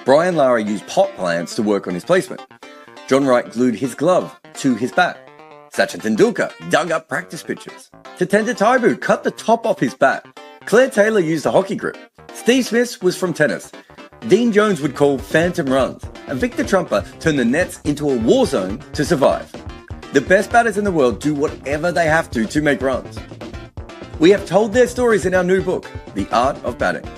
Brian Lara used pot plants to work on his placement. John Wright glued his glove to his bat. Sachin Tendulkar dug up practice pictures. Tatenda Taibu cut the top off his bat. Claire Taylor used a hockey grip. Steve Smith was from tennis. Dean Jones would call phantom runs. And Victor Trumper turned the nets into a war zone to survive. The best batters in the world do whatever they have to make runs. We have told their stories in our new book, The Art of Batting.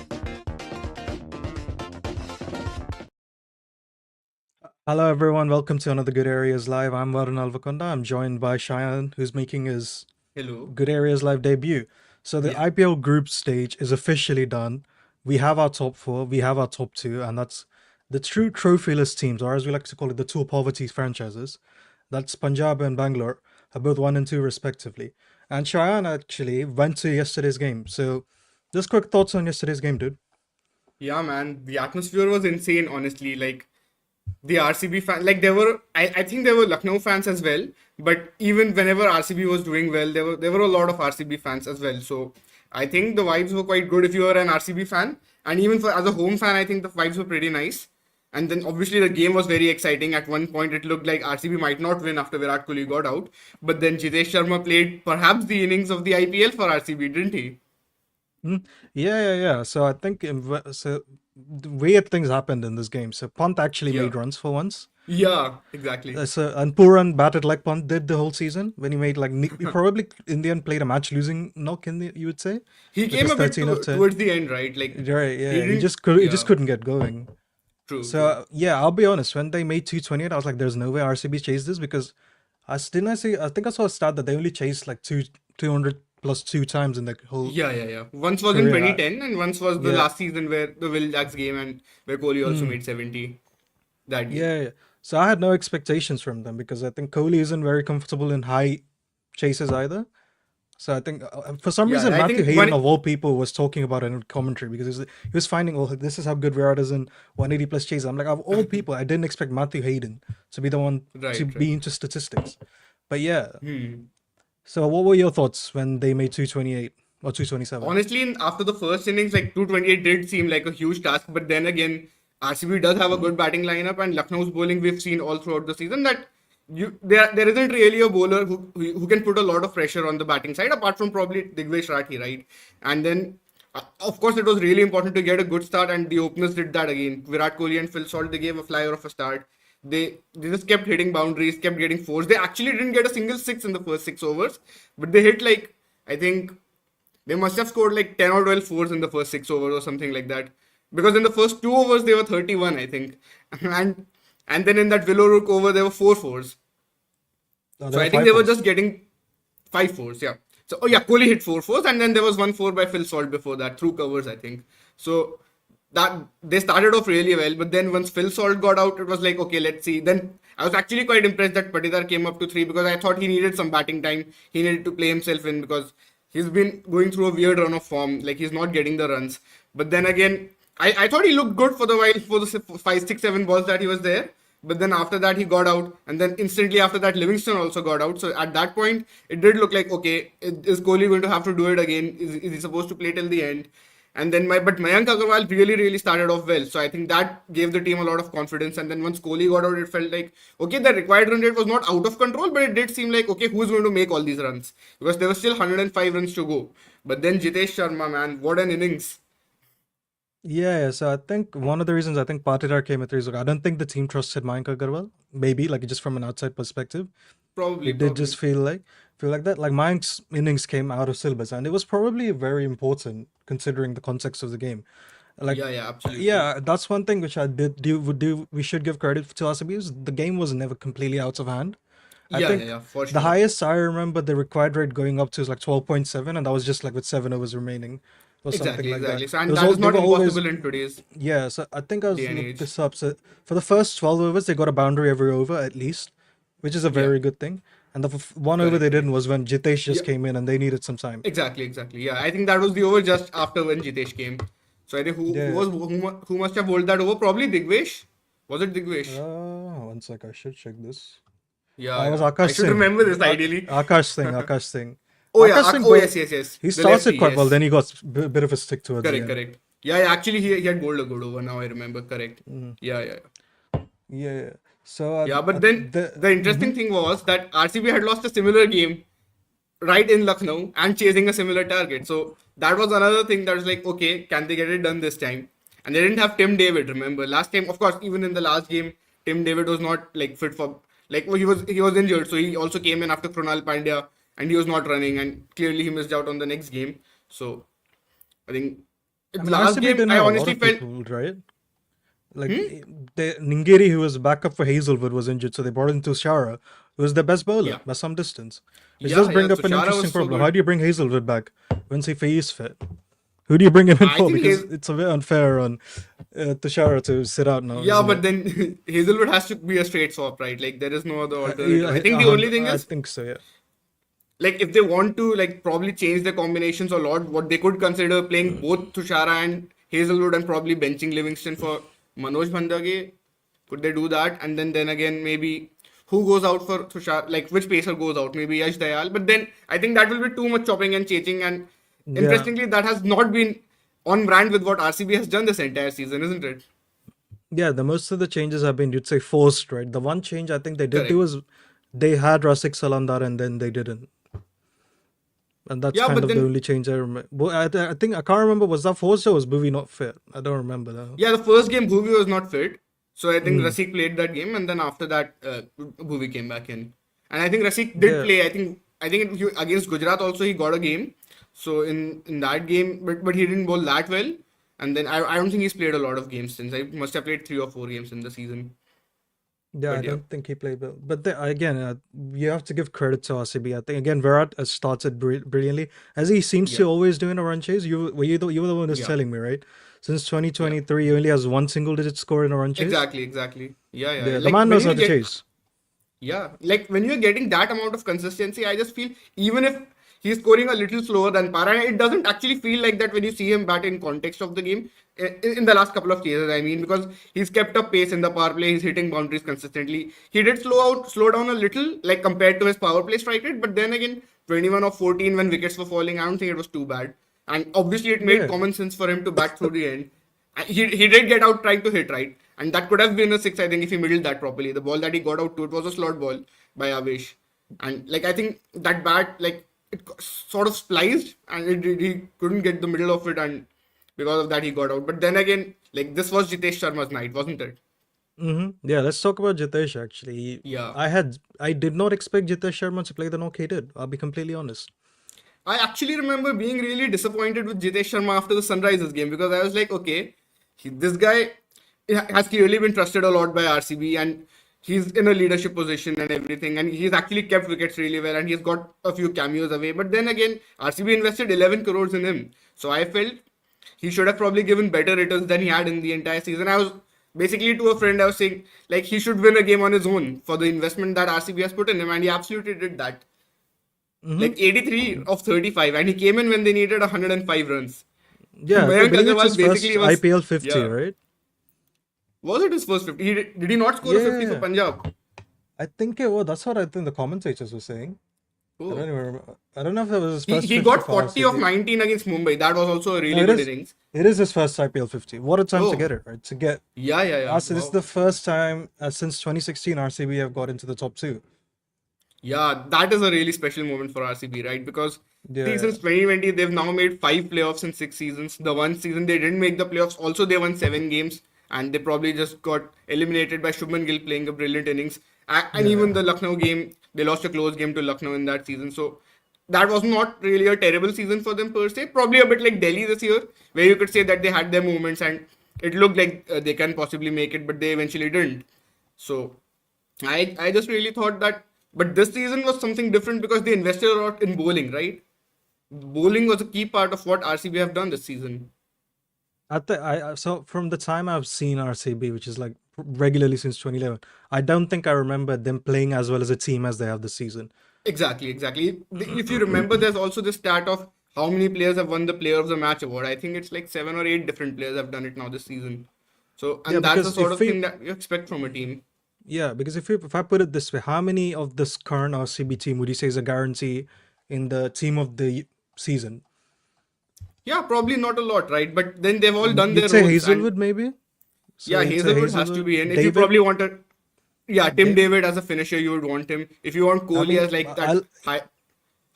Hello everyone, welcome to another Good Areas Live. I'm Varun Alvakonda. I'm joined by Shayan, who's making his Good Areas Live debut. So the IPL group stage is officially done. We have our top four, we have our top two, and that's the true trophyless teams, or as we like to call it, the two poverty franchises. That's Punjab and Bangalore, are both 1 and 2 respectively. And Shayan actually went to yesterday's game. So just quick thoughts on yesterday's game, dude. Yeah, man, the atmosphere was insane, honestly. Like, the RCB fan, like I think there were Lucknow fans as well, but even whenever RCB was doing well, there were a lot of RCB fans as well. So I think the vibes were quite good if you were an RCB fan, and even as a home fan, I think the vibes were pretty nice. And then obviously the game was very exciting. At one point, it looked like RCB might not win after Virat Kohli got out, but then Jitesh Sharma played perhaps the innings of the IPL for RCB, didn't he? Yeah. So I think weird things happened in this game. So Pant actually made runs for once. Yeah, exactly. And Puran batted like Pant did the whole season when he made he probably in the end played a match losing knock you would say. He came a bit towards the end, right? Like right, yeah. He just couldn't get going. True. So yeah, I'll be honest. When they made 228, I was like, "There's no way RCB chased this," because I think I saw a stat that they only chased like 200 plus 2 times in the whole. Yeah. Once was in 2010 and once was the last season where the Will Jacks game and where Kohli also made 70 that game. Yeah. So I had no expectations from them because I think Kohli isn't very comfortable in high chases either. So I think for some reason Matthew Hayden of all people was talking about it in commentary because he was finding, oh, this is how good Virat is in 180 plus chases. I'm like, of all people, I didn't expect Matthew Hayden to be the one to be into statistics. But yeah. So what were your thoughts when they made 228 or 227? Honestly, after the first innings, like 228 did seem like a huge task. But then again, RCB does have a good batting lineup, and Lucknow's bowling we've seen all throughout the season that there isn't really a bowler who can put a lot of pressure on the batting side apart from probably Digvesh Rathi, right? And then of course it was really important to get a good start, and the openers did that again. Virat Kohli and Phil Salt, they gave a flyer of a start. They just kept hitting boundaries, kept getting fours. They actually didn't get a single six in the first 6 overs, but they hit like, I think they must have scored like 10 or 12 fours in the first 6 overs or something like that. Because in the first 2 overs they were 31, I think, and then in that Willow over there were 4 fours. So I think they were just getting 5 fours, yeah. So Kohli hit 4 fours, and then there was 1 4 by Phil Salt before that through covers, I think. So that they started off really well, but then once Phil Salt got out, it was like, okay, let's see. Then I was actually quite impressed that Patidar came up to 3 because I thought he needed some batting time. He needed to play himself in because he's been going through a weird run of form. Like he's not getting the runs. But then again, I thought he looked good for the 5, 6, 7 balls that he was there. But then after that he got out, and then instantly after that Livingston also got out. So at that point it did look like, okay, is Kohli going to have to do it again? Is he supposed to play till the end? And then but Mayank Agarwal really started off well. So I think that gave the team a lot of confidence. And then once Kohli got out, it felt like, okay, the required run rate was not out of control, but it did seem like, okay, who's going to make all these runs? Because there were still 105 runs to go. But then Jitesh Sharma, man, what an innings. Yeah, so I think one of the reasons I think Patidar came at 3 is I don't think the team trusted Mayank Agarwal. Maybe like just from an outside perspective. Probably. It did just feel like that. Like Mayank's innings came out of syllabus, and it was probably very important considering the context of the game. Like yeah, absolutely. Yeah, that's one thing which I we should give credit to RCB is the game was never completely out of hand. I think for sure. the highest I remember the required rate going up to is like 12.7, and that was just like with 7 overs remaining. Or something like that. So, and that is not impossible in today's. Yeah, so I think I was looking this up. So for the first 12 overs, they got a boundary every over at least, which is a very good thing. And the one over they didn't was when Jitesh just came in and they needed some time. Exactly. Yeah, I think that was the over just after when Jitesh came. So I think who must have bowled that over? Probably Digvesh. Was it Digvesh? One sec, I should check this. Yeah, it was Akash I should remember this ideally. Akash Singh. Oh, yes. He started quite well, then he got a bit of a stick towards the end. Correct. Yeah, actually he had bowled a good over. Now I remember, correct. Yeah. Yeah. So Yeah, but then the interesting thing was that RCB had lost a similar game right in Lucknow and chasing a similar target. So that was another thing that was like, okay, can they get it done this time? And they didn't have Tim David, remember? Last time, of course, even in the last game, Tim David was not like fit for like well, he was injured, so he also came in after Krunal Pandya and he was not running and clearly he missed out on the next game. So I think I mean, last RCB game didn't I have a lot honestly of felt people, right? Like Ningiri, who was backup for Hazelwood, was injured, so they brought in Tushara, who was their best bowler yeah. by some distance. Which Yeah, does yeah. bring up So an Shara interesting was so problem. How good. do you bring Hazelwood back when Safi is fit? Who do you bring him in I for? think Because it's a bit unfair on Tushara to sit out now, yeah, isn't but it? then Hazelwood has to be a straight swap, right? Like there is no other alternative. Yeah, I think the only thing I is think so. Yeah. like if they want to like probably change the combinations a lot, what they could consider playing both Tushara and Hazelwood and probably benching Livingston for Manoj Bhandage. Could they do that? And then again maybe who goes out for Tushara? Like which pacer goes out? Maybe Yash Dayal. But then I think that will be too much chopping and changing. And Yeah. interestingly, that has not been on brand with what RCB has done this entire season, isn't it? Yeah, the most of the changes have been, you'd say, forced, right? The one change I think they did do Correct. was they had Rasik Salandar and then they didn't. And that's Yeah, kind but of the then only change I remember. I think I can't remember, was that forced or was Bhuvi not fit? I don't remember that. yeah, the first game Bhuvi was not fit, so I think Rasik played that game, and then after that Bhuvi came back in, and I think Rasik did Yeah. play. I think against Gujarat also he got a game, so in that game, but he didn't bowl that well, and then I don't think he's played a lot of games since. I must have played 3 or 4 games in the season, Yeah, I but yeah, don't think he played well. But again, you have to give credit to RCB. I think again Virat has started brilliantly, as he seems to yeah, always do in a run chase. You were the one who's yeah, telling me, right? Since yeah, 2023, he only has one single digit score in a run chase. exactly, yeah. Yeah, the Like man when knows how you to get chase. Yeah, like when you're getting that amount of consistency, I just feel even if he's scoring a little slower than Para, it doesn't actually feel like that when you see him bat in context of the game in the last couple of cases. I mean, because he's kept up pace in the power play, he's hitting boundaries consistently. He did slow down a little, like compared to his power play strike rate, but then again, 21 of 14 when wickets were falling, I don't think it was too bad. And obviously, it made Yeah. common sense for him to bat through the end. He did get out trying to hit right, and that could have been a six. I think if he middled that properly, the ball that he got out to, it was a slot ball by Avesh, and like I think that bat like it sort of spliced and he couldn't get the middle of it, and because of that he got out. But then again, like this was Jitesh Sharma's night, wasn't it? Yeah, let's talk about Jitesh actually. Yeah. I did not expect Jitesh Sharma to play the knock he did. I'll be completely honest. I actually remember being really disappointed with Jitesh Sharma after the Sunrisers game because I was like, okay, this guy has clearly been trusted a lot by RCB and he's in a leadership position and everything, and he's actually kept wickets really well and he's got a few cameos away. But then again, RCB invested 11 crores in him, so I felt he should have probably given better returns than he had in the entire season. I was basically to a friend, I was saying like he should win a game on his own for the investment that RCB has put in him, and he absolutely did that. Like 83 of 35, and he came in when they needed 105 runs. Yeah, I Mayank believe it's his Agarwal first basically was. IPL 50, Yeah. right? Was it his first 50? Did he not score a 50 for Yeah. Punjab? I think it was. That's what I think the commentators were saying. I don't Oh. even remember. I don't know if it was his He, first he 50 got for 40 of RCB. 19 against Mumbai. That was also a No, really it good is. innings. It is his first IPL 50. What a time to Oh. get it, right? To get. Yeah. So this is Wow. the first time since 2016 RCB have got into the top two. Yeah, that is a really special moment for RCB, right? Because see, Yeah. since 2020, they've now made 5 playoffs in 6 seasons. The one season they didn't make the playoffs, also they won 7 games, and they probably just got eliminated by Shubman Gill playing a brilliant innings. And even Yeah. the Lucknow game, they lost a close game to Lucknow in that season. So that was not really a terrible season for them per se. Probably a bit like Delhi this year, where you could say that they had their moments and it looked like they can possibly make it, but they eventually didn't. So I just really thought that, but this season was something different because they invested a lot in bowling, right? Bowling was a key part of what RCB have done this season. So from the time I've seen RCB, which is like regularly since 2011, I don't think I remember them playing as well as a team as they have this season. Exactly. If you remember, there's also the stat of how many players have won the Player of the Match award. I think it's like 7 or 8 different players have done it now this season. So, Yeah, and that's the because sort if of we thing that you expect from a team. Yeah, because if I put it this way, how many of this current RCB team would you say is a guarantee in the team of the season? Yeah, probably not a lot, right? But then they've all done You'd their say roles, and Hazelwood maybe. So yeah, you'd say Hazelwood has to be in. If you David. probably want a, yeah, Tim Da- David as a finisher, you would want him. If you want I Kohli mean, as like that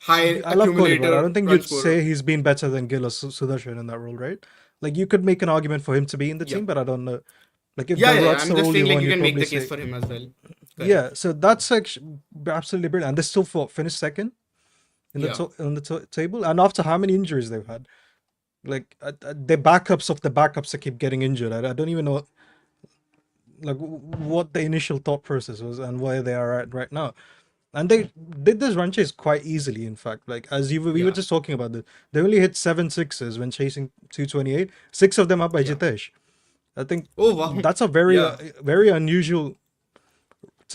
high I love Kohli, but I accumulator don't think run you'd scorer. say he's been better than Gill or Sudarshan in that role, right? Like you could make an argument for him to be in the Yeah. team, but I don't know. Like if Yeah. that's I'm the just role saying you like want, you you'd can make probably the case say for him as well. yeah. Correct. So that's actually absolutely brilliant, and they still finished second in the Yeah. table, and after how many injuries they've had, like the backups of the backups that keep getting injured. I don't even know like what the initial thought process was and where they are at right now. And they did this run chase quite easily, in fact. Like as we were Yeah. just talking about this, they only hit 7 sixes when chasing 228. 6 of them up by Yeah. Jitesh. I think Oh wow. that's a very Yeah. very unusual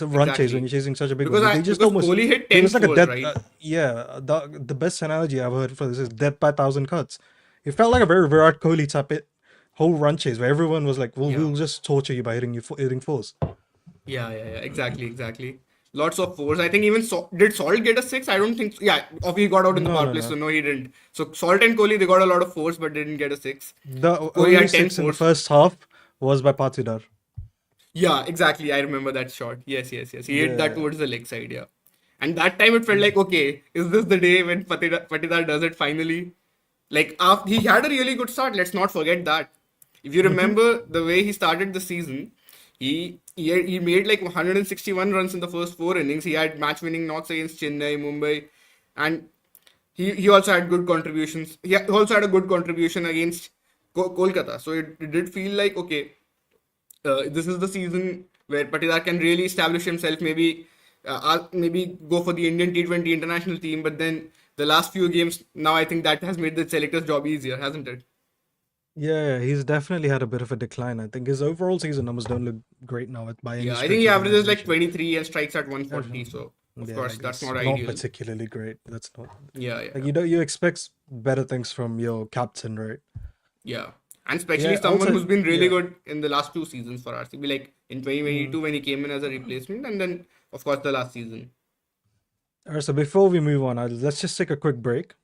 run chase when Exactly. you're chasing such a big one. They just Because almost Kohli hit it 10 was like a fours, death. right? Yeah, the best analogy I've heard for this is death by 1,000 cuts. It felt like a very Virat Kohli type whole run chase where everyone was like, "Well, Yeah. we'll just torture you by hitting fours." Yeah. Exactly. Lots of fours. I think even did Salt get a six? I don't think. Yeah, he got out in the No, power no, play, no. so no, he didn't. So Salt and Kohli, they got a lot of fours, but didn't get a six. The Kohli only had 10 six in the fours. first half was by Patidar. Yeah, exactly. I remember that shot. Yes. He hit that Yeah. towards the leg side, yeah. And that time it felt like, okay, is this the day when Patidar does it finally? Like, he had a really good start. Let's not forget that. If you Mm-hmm. remember the way he started the season, he made like 161 runs in the first 4 innings. He had match-winning knocks against Chennai, Mumbai, and he also had good contributions. He also had a good contribution against Kolkata. So it did feel like, okay, this is the season where Patidar can really establish himself. Maybe go for the Indian T20 international team. But then the last few games, now I think that has made the selector's job easier, hasn't it? Yeah, he's definitely had a bit of a decline. I think his overall season numbers don't look great now by any Yeah, I think stretch he of the averages like imagination. 23 and strikes at 140. So of Yeah, course like that's it's not not ideal. particularly great. That's not Yeah. like you expect better things from your captain, right? Yeah. And especially Yeah, someone also who's been really yeah. good in the last 2 seasons for RCB, like in 2022 when he came in as a replacement, and then of course the last season. All right, so before we move on, let's just take a quick break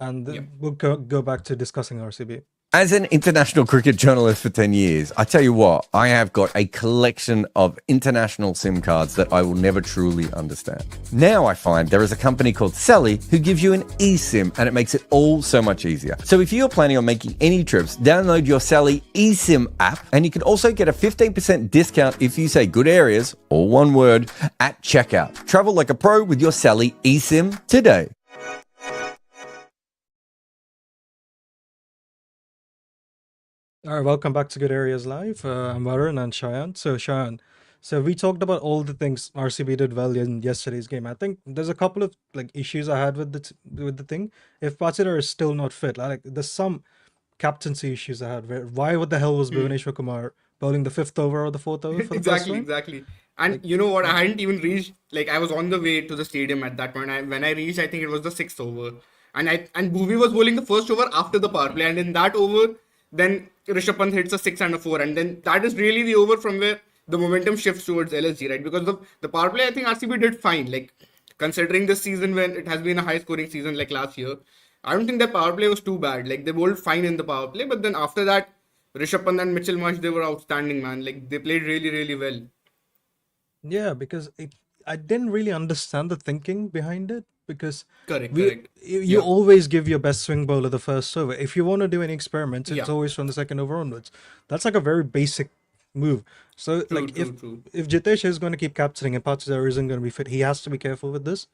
and Yeah. we'll go back to discussing RCB. As an international cricket journalist for 10 years, I tell you what, I have got a collection of international SIM cards that I will never truly understand. Now I find there is a company called Selly who gives you an eSIM and it makes it all so much easier. So if you're planning on making any trips, download your Selly eSIM app and you can also get a 15% discount if you say good areas, all one word, at checkout. Travel like a pro with your Selly eSIM today. All right, welcome back to Good Areas Live. I'm Varun and Shayan. So Shayan, so we talked about all the things RCB did well in yesterday's game. I think there's a couple of like issues I had with with the thing. If Patidar is still not fit, like there's some captaincy issues I had. Why what the hell was Bhuvaneshwar Kumar bowling the fifth over or the fourth over for the first time? Exactly. And Like, you know what? I hadn't even reached. Like I was on the way to the stadium at that point. When I reached, I think it was the sixth over, and Bhuvi was bowling the first over after the power play, and in that over, then Rishabh Pant hits a six and a four, and then that is really the over from where the momentum shifts towards LSG, right? Because the power play, I think RCB did fine. Like considering this season when it has been a high scoring season like last year, I don't think their power play was too bad. Like they bowled fine in the power play, but then after that, Rishabh Pant and Mitchell Marsh, they were outstanding, man. Like they played really well. yeah, because I didn't really understand the thinking behind it because Correct. you Yeah. always give your best swing bowler the first over. If you want to do any experiments, it's Yeah. always from the second over onwards. That's like a very basic move. So like True. if Jitesh is going to keep capturing and Patidar isn't going to be fit, he has to be careful with this,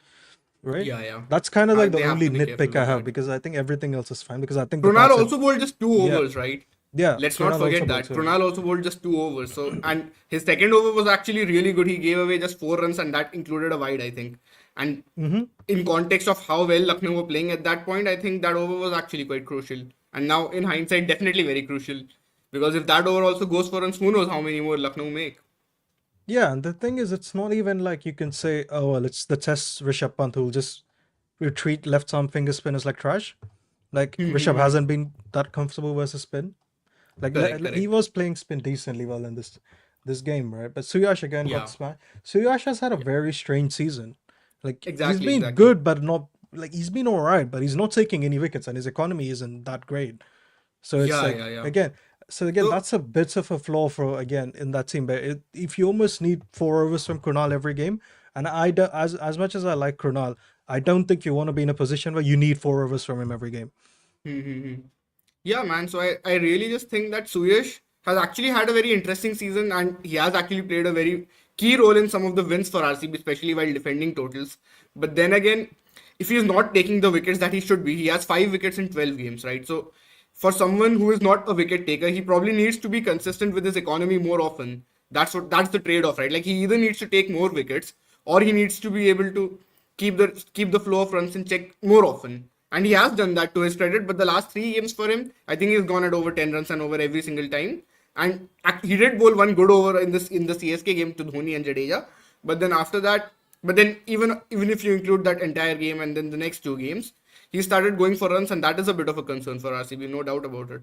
right? Yeah. That's kind of like the They have only to be careful nitpick I with have that. because I think everything else is fine because I think the Prunal pads also bowled just two yeah. overs, right? Yeah, Let's not Prunal also forget bowled that. two Prunal also bowled just two overs. So and his second over was actually really good. He gave away just 4 runs and that included a wide, I think. And in context of how well Lucknow were playing at that point, I think that over was actually quite crucial. And now in hindsight, definitely very crucial. Because if that over also goes for runs, who knows how many more Lucknow make. Yeah, and the thing is, it's not even like you can say, oh, well, it's the test Rishabh Pant who'll just retreat left arm finger spinners like trash. Like, Rishabh hasn't been that comfortable versus spin. Like, he Correct. was playing spin decently well in this game, right? But Suyash again Yeah. got smashed. Suyash has had a very strange season. Like, he's been Exactly. good, but not like he's been all right, but he's not taking any wickets, and his economy isn't that great. So it's like Yeah. again, so that's a bit of a flaw for again in that team. But if you almost need 4 overs from Krunal every game, and I do, as much as I like Krunal, I don't think you want to be in a position where you need 4 overs from him every game. Yeah, man. So I really just think that Suyash has actually had a very interesting season, and he has actually played a very key role in some of the wins for RCB, especially while defending totals. But then again, if he is not taking the wickets that he should be, he has 5 wickets in 12 games, right? So for someone who is not a wicket taker, he probably needs to be consistent with his economy more often. That's the trade-off, right? Like he either needs to take more wickets or he needs to be able to keep the flow of runs in check more often. And he has done that to his credit, but the last 3 games for him, I think he's gone at over 10 runs and over every single time. And he did bowl one good over in the CSK game to Dhoni and Jadeja. But then after that, even if you include that entire game and then the next 2 games, he started going for runs, and that is a bit of a concern for RCB, no doubt about it.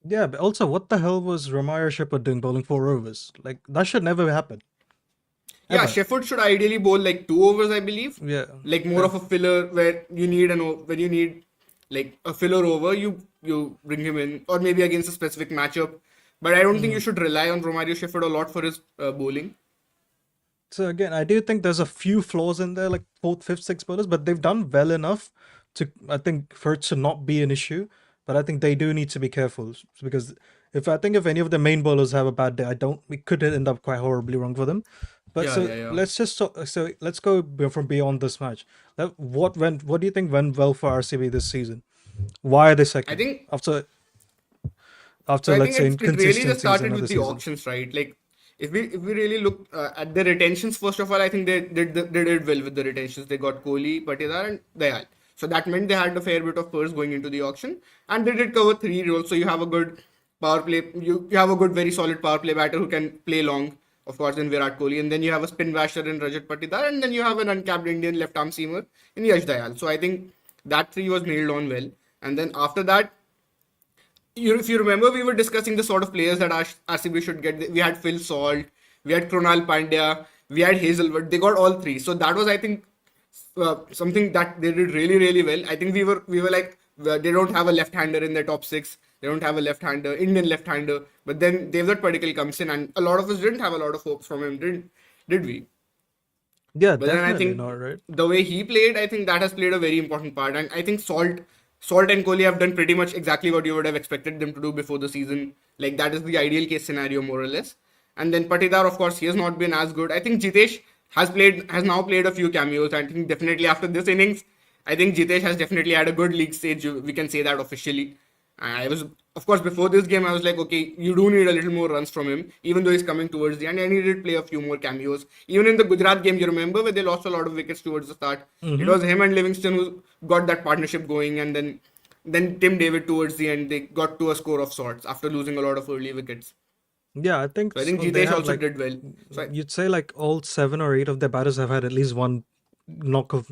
Yeah, but also, what the hell was Ramaya Shepherd doing bowling 4 overs? Like that should never happen. Yeah, Ever. Sheffield should ideally bowl like 2 overs, I believe. Yeah. Like more of a filler where you need like a filler over, you bring him in, or maybe against a specific matchup. But I don't think you should rely on Romario Sheffield a lot for his bowling. So again, I do think there's a few flaws in there, like fourth, fifth, sixth bowlers, but they've done well enough to, I think, for it to not be an issue. But I think they do need to be careful because if any of the main bowlers have a bad day, we could end up quite horribly wrong for them. But Yeah. let's go from beyond this match. What do you think went well for RCB this season? Why are they second? I think after I let's say think it really inconsistent just started season of with the the season. auctions, right? Like if we really look at the retentions, first of all, I think they did well with the retentions. They got Kohli, Patidar, and Dayal. So that meant they had a fair bit of purse going into the auction, and they did cover 3 roles. So you have a good power play. You have a good, very solid power play batter who can play long, of course, in Virat Kohli, and then you have a spin basher in Rajat Patidar, and then you have an uncapped Indian left arm seamer in Yash Dayal. So I think that 3 was nailed on well, and then after that, if you remember, we were discussing the sort of players that RCB should get. We had Phil Salt, we had Krunal Pandya, we had Hazelwood. They got all 3. So that was, I think, something that they did really, really well. I think we were like, they don't have a left-hander in their top 6. They don't have a left-hander, Indian left-hander. But then Devdutt Padikkal comes in, and a lot of us didn't have a lot of hopes from him, did we? Yeah, But then I definitely think not, right? the way he played, I think that has played a very important part. And I think Salt and Kohli have done pretty much exactly what you would have expected them to do before the season. Like that is the ideal case scenario, more or less. And then Patidar, of course, he has not been as good. I think Jitesh has now played a few cameos. I think definitely after this innings, I think Jitesh has definitely had a good league stage. We can say that officially. I was, of course, before this game, I was like, okay, you do need a little more runs from him, even though he's coming towards the end. And he did play a few more cameos. Even in the Gujarat game, you remember, where they lost a lot of wickets towards the start. It was him and Livingston who got that partnership going. And then Tim David towards the end, they got to a score of sorts after losing a lot of early wickets. Yeah, I think So I think so. They Jitesh have also like did well. So you'd say like all 7 or 8 of their batters have had at least one knock of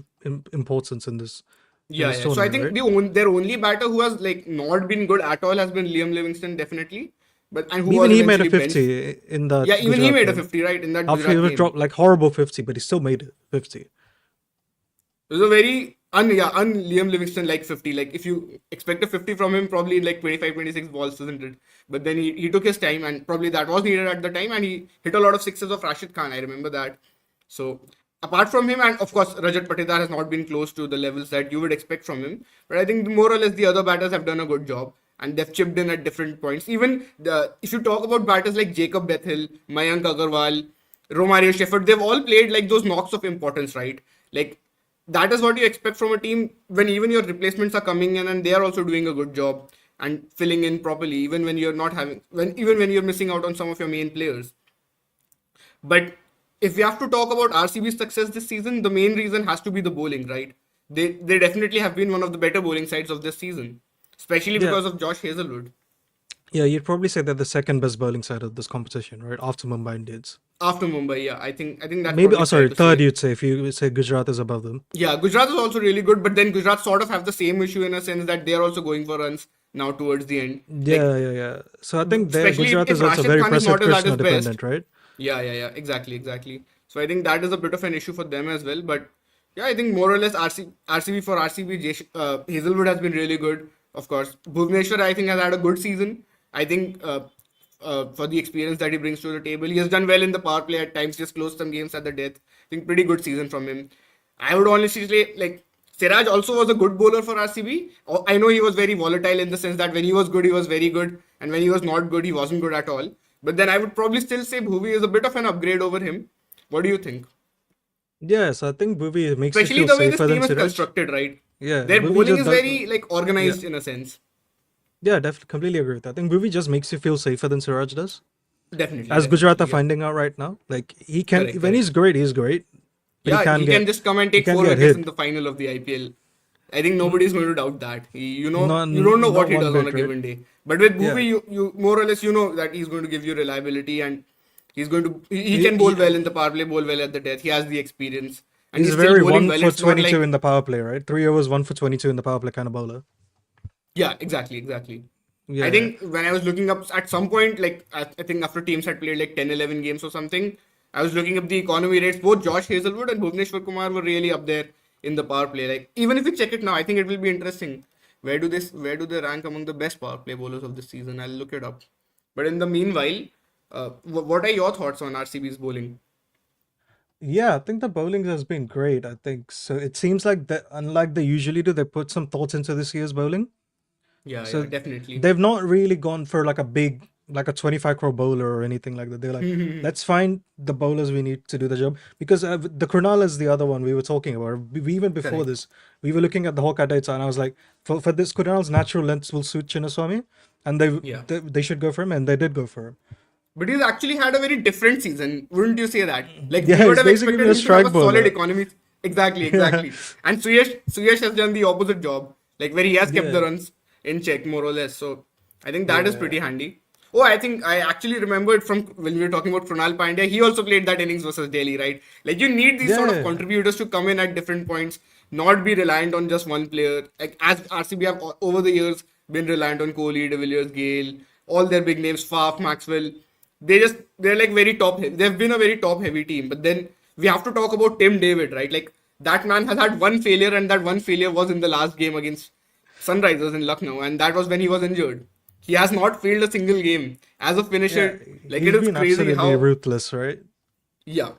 importance in this. Yeah. this So I tournament, think right? their only batter who has like not been good at all has been Liam Livingston, definitely. And who Even was he made a eventually benched. 50 in that. Yeah, even he Gujarat made a game. 50, right, in that After he Gujarat was game. dropped like horrible 50, but he still made it 50. It was a very Liam Livingston like 50. Like if you expect a 50 from him, probably in like 25, 26 balls, isn't it? But then he took his time, and probably that was needed at the time, and he hit a lot of sixes of Rashid Khan. I remember that. So apart from him, and of course Rajat Patidar has not been close to the levels that you would expect from him. But I think more or less the other batters have done a good job, and they've chipped in at different points. Even if you talk about batters like Jacob Bethel, Mayank Agarwal, Romario Sheffield, they've all played like those knocks of importance, right? Like that is what you expect from a team when even your replacements are coming in and they are also doing a good job and filling in properly, even when you're missing out on some of your main players. But if we have to talk about RCB's success this season, the main reason has to be the bowling, right? They definitely have been one of the better bowling sides of this season, especially Yeah. because of Josh Hazelwood. Yeah, you'd probably say they're the second best bowling side of this competition, right? After Mumbai Indians. After Mumbai, yeah, I think that's Maybe, probably fair to third say. you'd say if you say Gujarat is above them. Yeah, Gujarat is also really good, but then Gujarat sort of have the same issue in a sense that they are also going for runs now towards the end. Yeah. So I think especially Gujarat if is also Rashid very Khan is Prasidh not at his Krishna best. dependent, right? Yeah, exactly. So I think that is a bit of an issue for them as well. But Yeah, I think more or less RCB for RCB, Hazelwood has been really good. Of course, Bhuvneshwar I think has had a good season. I think for the experience that he brings to the table, he has done well in the power play at times. Just closed some games at the death. I think pretty good season from him. I would honestly say like Siraj also was a good bowler for RCB. I know he was very volatile in the sense that when he was good, he was very good, and when he was not good, he wasn't good at all. But then I would probably still say Bhuvi is a bit of an upgrade over him. What do you think? Yes, I think Bhuvi makes you Especially feel the way this safer than team is Siraj. constructed, right? Yeah, Their Bhuvi bowling just is does. very like organized in a sense. Yeah, definitely, completely agree with that. I think Bhuvi just makes you feel safer than Siraj does. Definitely, As Gujarat are yeah. finding out right now, like he can Correct, when he's great, but Yeah, he can just come and take 4 get wickets in hit. the final of the IPL. I think nobody is going to doubt that. You don't know Not what he one does on bit, a right? given day. But with Yeah, Bhuvi, you more or less you know that he's going to give you reliability and he he, can bowl he, well in the power play, bowl well at the death. He has the experience and he's he's a still very bowling one well. for It's not 22 like in the power play, right? 3 overs, 1 for 22 in the power play kind of bowler. yeah, exactly. I Yeah, think when I was looking up at some point, like I think after teams had played like 10, 11 games or something, I was looking up the economy rates. Both Josh Hazelwood and Bhuvneshwar Kumar were really up there in the power play. Like even if you check it now, I think it will be interesting. Where do they rank among the best power play bowlers of this season? I'll look it up. But in the meanwhile, what are your thoughts on RCB's bowling? yeah. I think the bowling has been great. I think so. It seems like that, unlike they usually do, they put some thoughts into this year's bowling. Yeah, So definitely. they've not really gone for like a big, like a 25 crore bowler or anything like that. They're like, let's find the bowlers we need to do the job. Because the Krunal is the other one we were talking about. Even before Correct. this, we were looking at the Hawkeye data, and I was like, for this, Krunal's natural length will suit Chinnaswamy, and Yeah. they should go for him, and they did go for him. But he's actually had a very different season, wouldn't you say that? Like we Yeah, would he's have basically expected been a him to have strike a solid bowler. economy. Exactly. And Suyash has done the opposite job, like where he has kept Yeah, the runs in check more or less. So I think that is yeah, pretty handy. Oh, I think I actually remembered from when we were talking about Krunal Pandya, he also played that innings versus Delhi, right? Like you need these sort of yeah. contributors to come in at different points, not be reliant on just one player. Like as RCB have over the years been reliant on Kohli, De Villiers, Gale, all their big names, Faf, Maxwell. They're like very top heavy. They've been a very top heavy team. But then we have to talk about Tim David, right? Like that man has had one failure, and that one failure was in the last game against Sunrisers in Lucknow, and that was when he was injured. He has not failed a single game as a Yeah, finisher. Like it he's is been crazy absolutely how ruthless, right? yeah,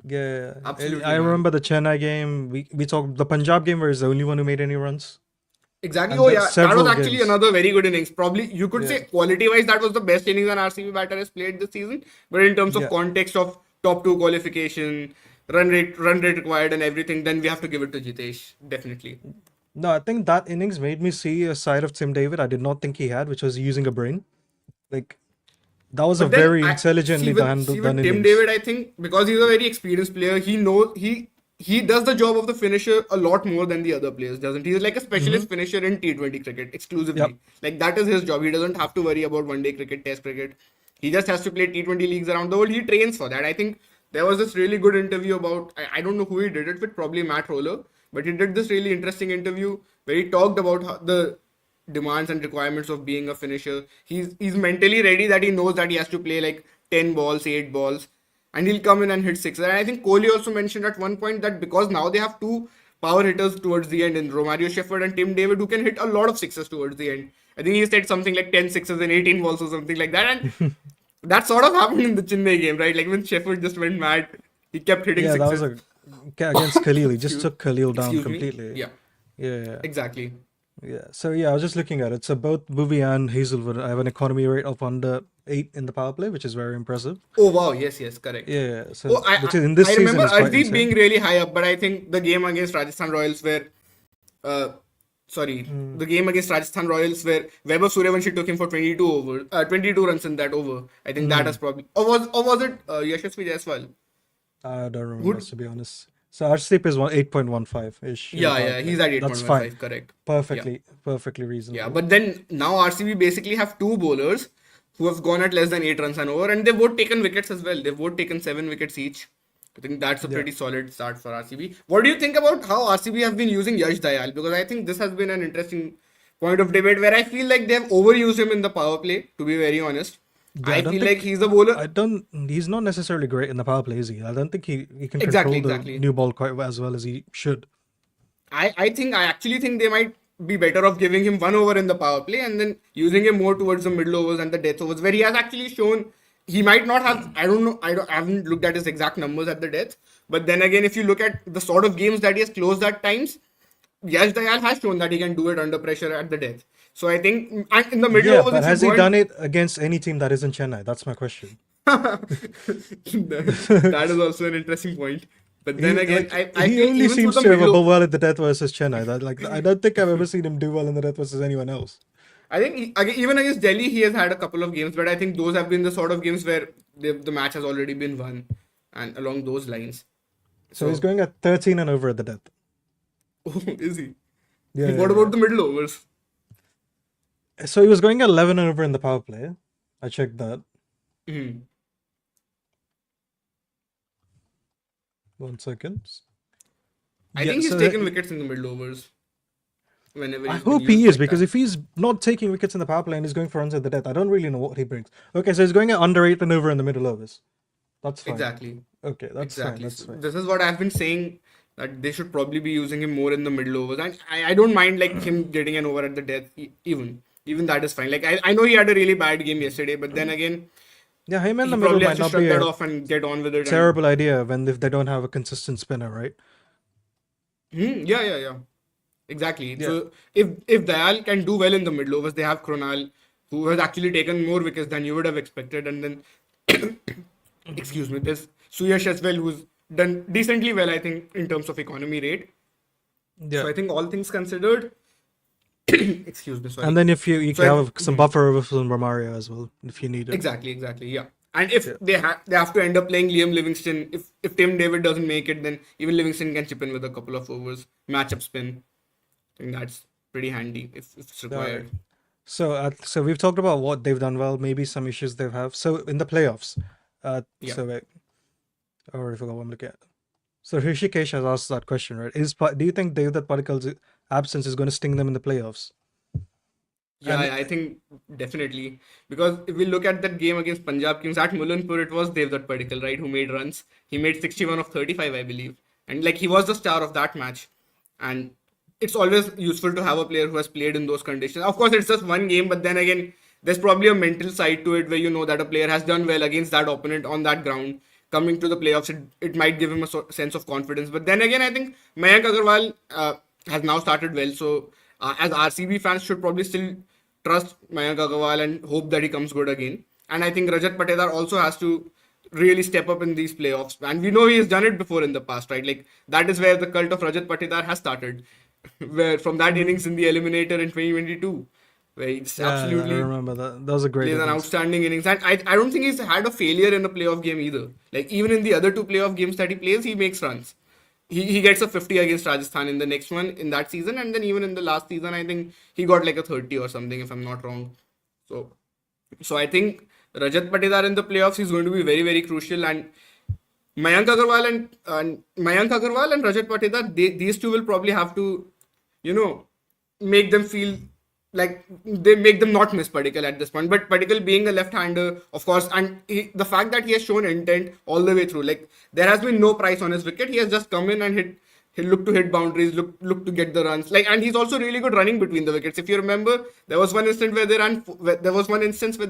Yeah, absolutely I man. remember the Chennai game. We talked the Punjab game where he's the only one who made any runs, Exactly. and Oh yeah, that was several actually games. another very good innings. Probably you could Yeah, say quality wise that was the best innings an RCB batter has played this season. But in terms of yeah. context of top two qualification, run rate required, and everything, then we have to give it to Jitesh. Definitely. No, I think that innings made me see a side of Tim David I did not think he had, which was using a brain. Like that was a But then very I intelligently done with Tim innings. David, I think because he's a very experienced player, he does the job of the finisher a lot more than the other players, doesn't he? He's like a Mm-hmm. specialist finisher in T20 cricket Yep. exclusively. Like that is his job. He doesn't have to worry about one day cricket, test cricket. He just has to play T20 leagues around the world. He trains for that. I think there was this really good interview about I don't know who he did it with, probably Matt Roller, but he did this really interesting interview where he talked about how the demands and requirements of being a finisher. He's mentally ready that he knows that he has to play like 10 balls, 8 balls, and he'll come in and hit six. And I think Kohli also mentioned at one point that because now they have two power hitters towards the end in Romario Shepherd and Tim David who can hit a lot of sixes towards the end. I think he said something like 10 sixes and 18 balls or something like that. And that sort of happened in the Chennai game, right? Like when Shepherd just went mad, he kept hitting Yeah, that was sixes. against Khalil. He just excuse, took Khalil down excuse me. completely. Yeah, Yeah, exactly. yeah. So yeah, I was just looking at it. So both Bhuvi and Hazelwood have an economy rate of under 8 in the power play, which is very impressive. Oh wow, yes, correct. Yeah, so Oh, which is in this I season remember is quite Ardeep insane. being really high up, but I think the game against Rajasthan Royals where, uh, Mm. the game against Rajasthan Royals where Weber Suryavanshi took him for 22 runs in that over. I think that has Mm. probably, or was it Yashasvi Jaiswal? I don't remember, Who? to be honest. So our sleep is 8.15 ish in the power Yeah, play. he's at That's fine. 8.15, correct. Yeah. Perfectly Yeah, reasonable. but then now RCB basically have two bowlers who have gone at less than 8 runs an over, and they've both taken wickets as well. They've both taken 7 wickets each. I think that's a Yeah. pretty solid start for RCB. What do you think about how RCB have been using Yash Dayal? Because I think this has been an interesting point of debate where I feel like they've overused him in the power play, to be very honest. Yeah, I feel like he's the bowler. He's not necessarily great in the power play, is he? I don't think he can Exactly, control the exactly. new ball quite as well as he should. I actually think they might be better off giving him 1 over in the power play and then using him more towards the middle overs and the death overs, where he has actually shown he might not have. I don't know. I haven't looked at his exact numbers at the death, but then again, if you look at the sort of games that he has closed at times, Yash Dayal has shown that he can do it under pressure at the death. So I think, and in the middle Yeah, overs, but if has you he go done it against any team that isn't Chennai? That's my question. that is also an interesting point. But then again, I he feel only even seems through to the have middle, done well at the death versus Chennai. I don't think I've ever seen him do well in the death versus anyone else. I think even against Delhi, he has had a couple of games, but I think those have been the sort of games where the match has already been won, and along those lines. So he's going at 13 and over at the death. Oh, is he? Yeah. What about the middle overs? So he was going at 11 and over in the power play. I checked that. Hmm. 1 second. I think he's taken wickets in the middle overs. Whenever I he's been hope he used is, like because that. if he's not taking wickets in the power play and he's going for runs at the death, I don't really know what he brings. Okay, so he's going at under 8 and over in the middle overs. That's fine. Exactly. Okay, that's fine. Exactly. That's So fine. this is what I've been saying, that they should probably be using him more in the middle overs. And I don't mind like him getting an over at the death even that is fine. Like I know he had a really bad game yesterday, but then again, Yeah, him in he the middle probably has might to not be shrug that a off and get on with it. terrible idea if they don't have a consistent spinner, right? Yeah. Exactly. Yeah. So if Dayal can do well in the middle overs, they have Kronal, who has actually taken more wickets than you would have expected, and then excuse me, there's Suyash as well, who's done decently well, I think, in terms of economy rate. Yeah. So I think all things considered, excuse me, sorry. And then if you So can I- have some buffer over from Romario as well, if you need it. Exactly, yeah. And if they have to end up playing Liam Livingston, if Tim David doesn't make it, then even Livingston can chip in with a couple of overs, matchup spin. I think that's pretty handy if it's required. So we've talked about what they've done well, maybe some issues they have. So in the playoffs, Yeah. so wait, I already forgot what I'm looking at. So Hrishikesh has asked that question, right? Do you think Devdutt Padikal's absence is going to sting them in the playoffs? Yeah, I think definitely. Because if we look at that game against Punjab Kings at Mullanpur, it was Devdutt Padikkal, right, who made runs. He made 61 of 35, I believe. And like he was the star of that match. And it's always useful to have a player who has played in those conditions. Of course, it's just one game, but then again, there's probably a mental side to it where you know that a player has done well against that opponent on that ground. Coming to the playoffs, it might give him a sense of confidence. But then again, I think Mayank Agarwal has now started well. So as RCB fans should probably still trust Mayank Agarwal and hope that he comes good again. And I think Rajat Patidar also has to really step up in these playoffs. And we know he has done it before in the past, right? Like that is where the cult of Rajat Patidar has started. Where from that innings in the Eliminator in 2022, where he's absolutely I remember that. That was a great plays an innings. outstanding innings. And I don't think he's had a failure in a playoff game either. Like even in the other two playoff games that he plays, he makes runs. He gets a 50 against Rajasthan in the next one in that season, and then even in the last season, I think he got like a 30 or something, if I'm not wrong. So I think Rajat Patidar in the playoffs is going to be very, very crucial. And Mayank Agarwal and Rajat Patidar, these two will probably have to, make them feel like they make them not miss Padikkal at this point. But Padikkal being a left-hander, of course, and the fact that he has shown intent all the way through, like there has been no price on his wicket. He has just come in and hit. He looked to hit boundaries, look to get the runs. And he's also really good running between the wickets. If you remember, there was one instance where they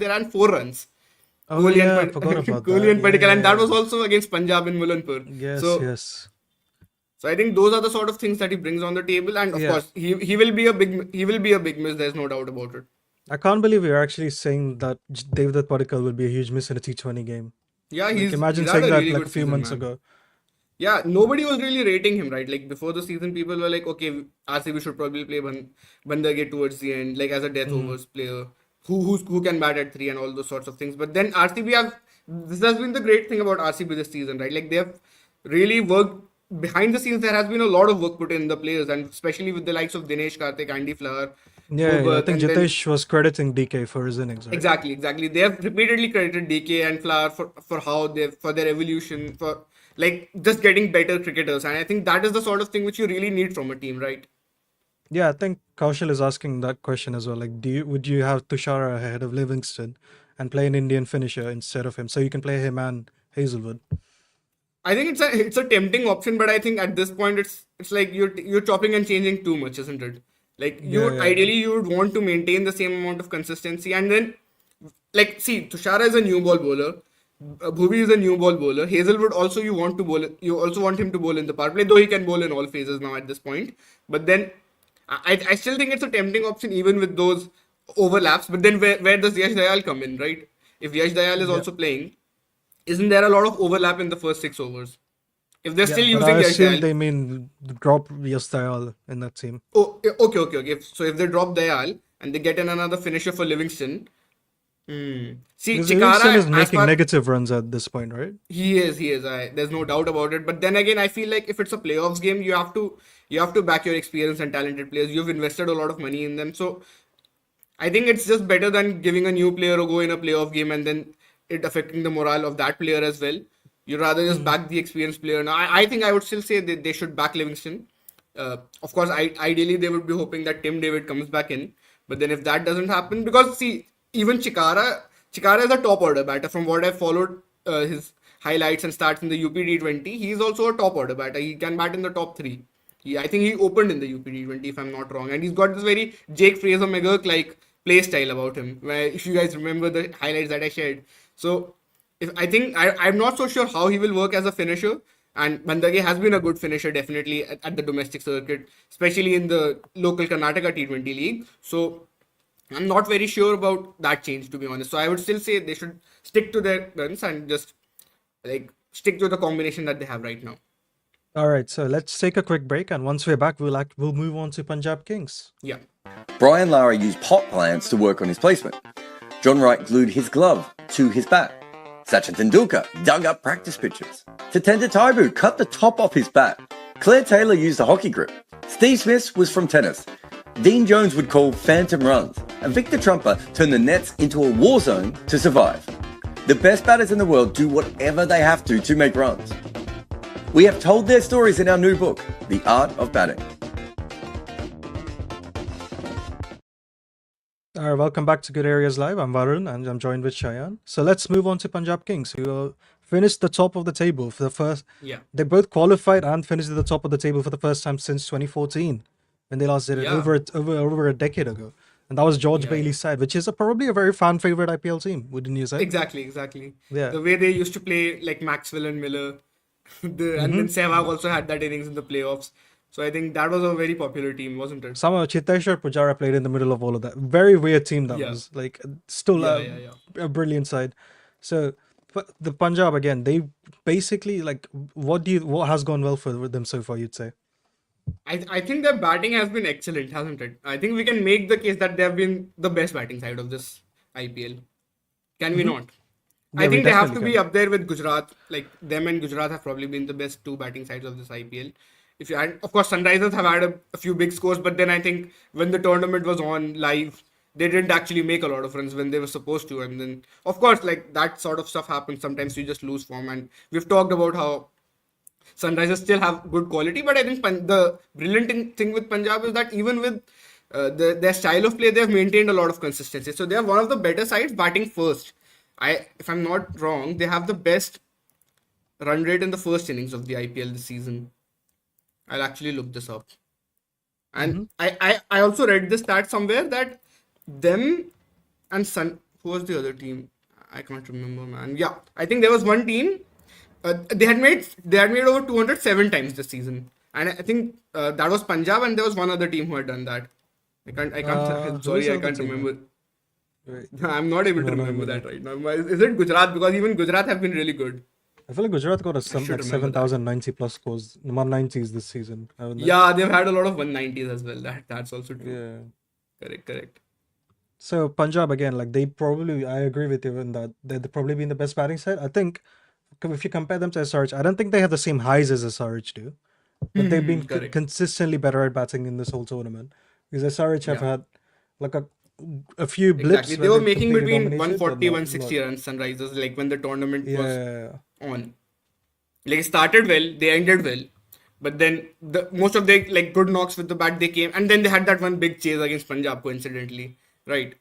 ran 4 runs. Oh yeah, I forgot about Kohli and that. Padikkal, and that was Yeah. also against Punjab in Mullanpur. Yes, So yes. I think those are the sort of things that he brings on the table, and of Yeah. course he will be a big miss. There's no doubt about it. I can't believe you're actually saying that Devdutt Padikkal will be a huge miss in a T20 game. Yeah, Like, he's imagine he's had saying a that really like good a few season, months man. ago. Yeah, nobody was really rating him, right? Like before the season, people were like, okay, RCB should probably play Bandage towards the end, like as a death overs player who can bat at 3 and all those sorts of things. But then this has been the great thing about RCB this season, right? Like they have really worked behind the scenes. There has been a lot of work put in the players, and especially with the likes of Dinesh Karthik, Andy Flower, Yeah, I Bhuvat, think and then Jitesh was crediting DK for his innings, right? exactly. They have repeatedly credited DK and Flower for their evolution, for like just getting better cricketers, and I think that is the sort of thing which you really need from a team, right? Yeah, I think Kaushal is asking that question as well. Like, would you have Tushara ahead of Livingston? and play an Indian finisher instead of him. So you can play him and Hazelwood. I think it's a tempting option, but I think at this point it's like you're chopping and changing too much, isn't it? Like ideally you would want to maintain the same amount of consistency, and then like see, Tushara is a new ball bowler, Bhuvi is a new ball bowler, Hazelwood also you also want him to bowl in the power play, though he can bowl in all phases now at this point. But then I still think it's a tempting option even with those overlaps. But then where does Yash Dayal come in, right? If Yash Dayal is also playing, isn't there a lot of overlap in the first 6 overs? If they're still using I Yash assume Dayal, they mean drop Yash Dayal in that team. oh, okay. So if they drop Dayal and they get in another finisher for Livingston, see, Because Chikara Livingston is as making far negative runs at this point, right? he is. There's no doubt about it. But then again, I feel like if it's a playoffs game, you have to back your experienced and talented players. You've invested a lot of money in them, so I think it's just better than giving a new player a go in a playoff game and then it affecting the morale of that player as well. You'd rather just back the experienced player. Now, I think I would still say that they should back Livingston. Of course, ideally they would be hoping that Tim David comes back in. But then if that doesn't happen, because see, even Chikara is a top order batter. From what I've followed his highlights and stats in the UP T20, he's also a top order batter. He can bat in the top three. I think he opened in the UP T20 if I'm not wrong. And he's got this very Jake Fraser McGurk-like play style about him. Where if you guys remember the highlights that I shared. So I'm not so sure how he will work as a finisher. And Bandage has been a good finisher definitely at the domestic circuit, especially in the local Karnataka T20 league. So I'm not very sure about that change, to be honest. So I would still say they should stick to their guns and just like stick to the combination that they have right now. All right, so let's take a quick break, and once we're back, we'll move on to Punjab Kings. Yeah. Brian Lara used pot plants to work on his placement. John Wright glued his glove to his bat. Sachin Tendulkar dug up practice pitches. Tatenda Taibu cut the top off his bat. Claire Taylor used a hockey grip. Steve Smith was from tennis. Dean Jones would call phantom runs. And Victor Trumper turned the nets into a war zone to survive. The best batters in the world do whatever they have to make runs. We have told their stories in our new book, The Art of Batting. All right, welcome back to Good Areas Live. I'm Varun and I'm joined with Shayan. So let's move on to Punjab Kings, who finished the top of the table for the first. Yeah. They both qualified and finished at the top of the table for the first time since 2014, when they last did it over a decade ago. And that was George Bailey's side, which is probably a very fan favorite IPL team, wouldn't you say? Exactly. Yeah. The way they used to play like Maxwell and Miller, and then Sehwag also had that innings in the playoffs. So I think that was a very popular team, wasn't it? Somehow Chiteshwar Pujara played in the middle of all of that. Very weird team that was. Like, still a brilliant side. So the Punjab again, they basically like what has gone well for them so far, you'd say? I think their batting has been excellent, hasn't it? I think we can make the case that they have been the best batting side of this IPL. Can we not? Yeah, I think they have to definitely be up there with Gujarat. Like them and Gujarat have probably been the best two batting sides of this IPL. Of course, Sunrisers have had a few big scores, but then I think when the tournament was on live, they didn't actually make a lot of runs when they were supposed to. And then, of course, like that sort of stuff happens. Sometimes you just lose form. And we've talked about how Sunrisers still have good quality, but I think the brilliant thing with Punjab is that even with their style of play, they have maintained a lot of consistency. So they are one of the better sides batting first. If I'm not wrong, they have the best run rate in the first innings of the IPL this season. I'll actually look this up. And I also read the stat somewhere that them and who was the other team? I can't remember, man. Yeah, I think there was one team. They had made over 207 times this season, and I think that was Punjab, and there was one other team who had done that. I can't. Sorry, I can't remember. Right. I'm not able to remember that right now. Is it Gujarat? Because even Gujarat have been really good. I feel like Gujarat got like 7,090 plus scores, 190s this season. Yeah, they've had a lot of 190s as well. That's also true. Yeah. Correct. So Punjab again, like I agree with you in that they'd probably be in the best batting side. I think if you compare them to SRH, I don't think they have the same highs as SRH do, but they've been consistently better at batting in this whole tournament. Because SRH have had like a few blips. Exactly. They were making between 140, 160 runs, Sunrisers, like when the tournament was on. Like it started well, they ended well, but then most of their like good knocks with the bat they came, and then they had that one big chase against Punjab coincidentally, right?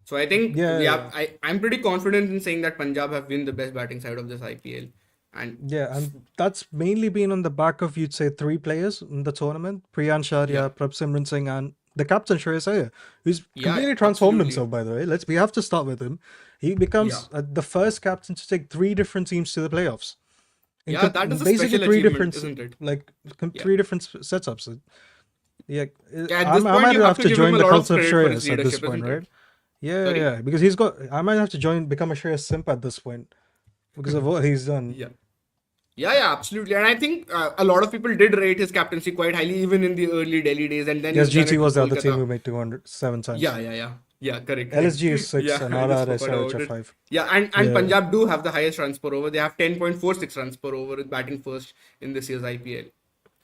So I think Yeah. I'm pretty confident in saying that Punjab have been the best batting side of this IPL. And Yeah, and that's mainly been on the back of, you'd say, three players in the tournament: Priyan yeah, Sharia, Prabhsimran Singh, and the captain Shreyas Iyer, who's yeah, completely transformed absolutely. himself. By the way, we have to start with him. He Yeah, becomes the first captain to take three different teams to the playoffs in yeah, that is a basically special three achievement, different isn't it? Yeah. three different setups. Yeah, Yeah, at this I point, might you have have to to give him join a the lot of cult of credit for his Shreyas at this leadership, point, isn't right? it? Yeah, Sorry? yeah, because I might have to become a Shreyas simp at this point because of what he's done. Yeah. Yeah, absolutely. And I think a lot of people did rate his captaincy quite highly, even in the early Delhi days. And then Yes, he's done GT it with was the other team Kolkata. who made 207 times. Yeah, correct, LSG is correct. 6 Yeah, and I just RR forgot SRH about are it. 5. Yeah, and Yeah. Punjab do have the highest runs per over. They have 10.46 runs per over with batting first in this year's IPL.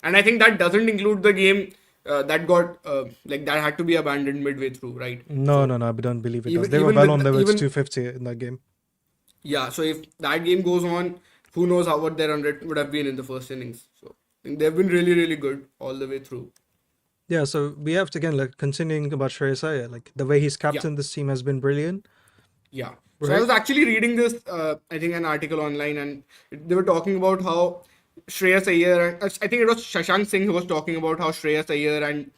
And I think that doesn't include the game that got that had to be abandoned midway through, right? No, So no, no, I don't believe it does. even They were even well with on their way to even 250 in that game. yeah, so if that game goes on, who knows how what their run rate would have been in the first innings. So I think they've been really, really good all the way through. Yeah, so we have to, again, continuing about Shreyas Iyer, the way he's Yeah, captained this team has been brilliant, yeah. So I right? was actually reading this, I think, an article online, and they were talking about how Shreyas Iyer, I think it was Shashank Singh who was talking about how Shreyas Iyer and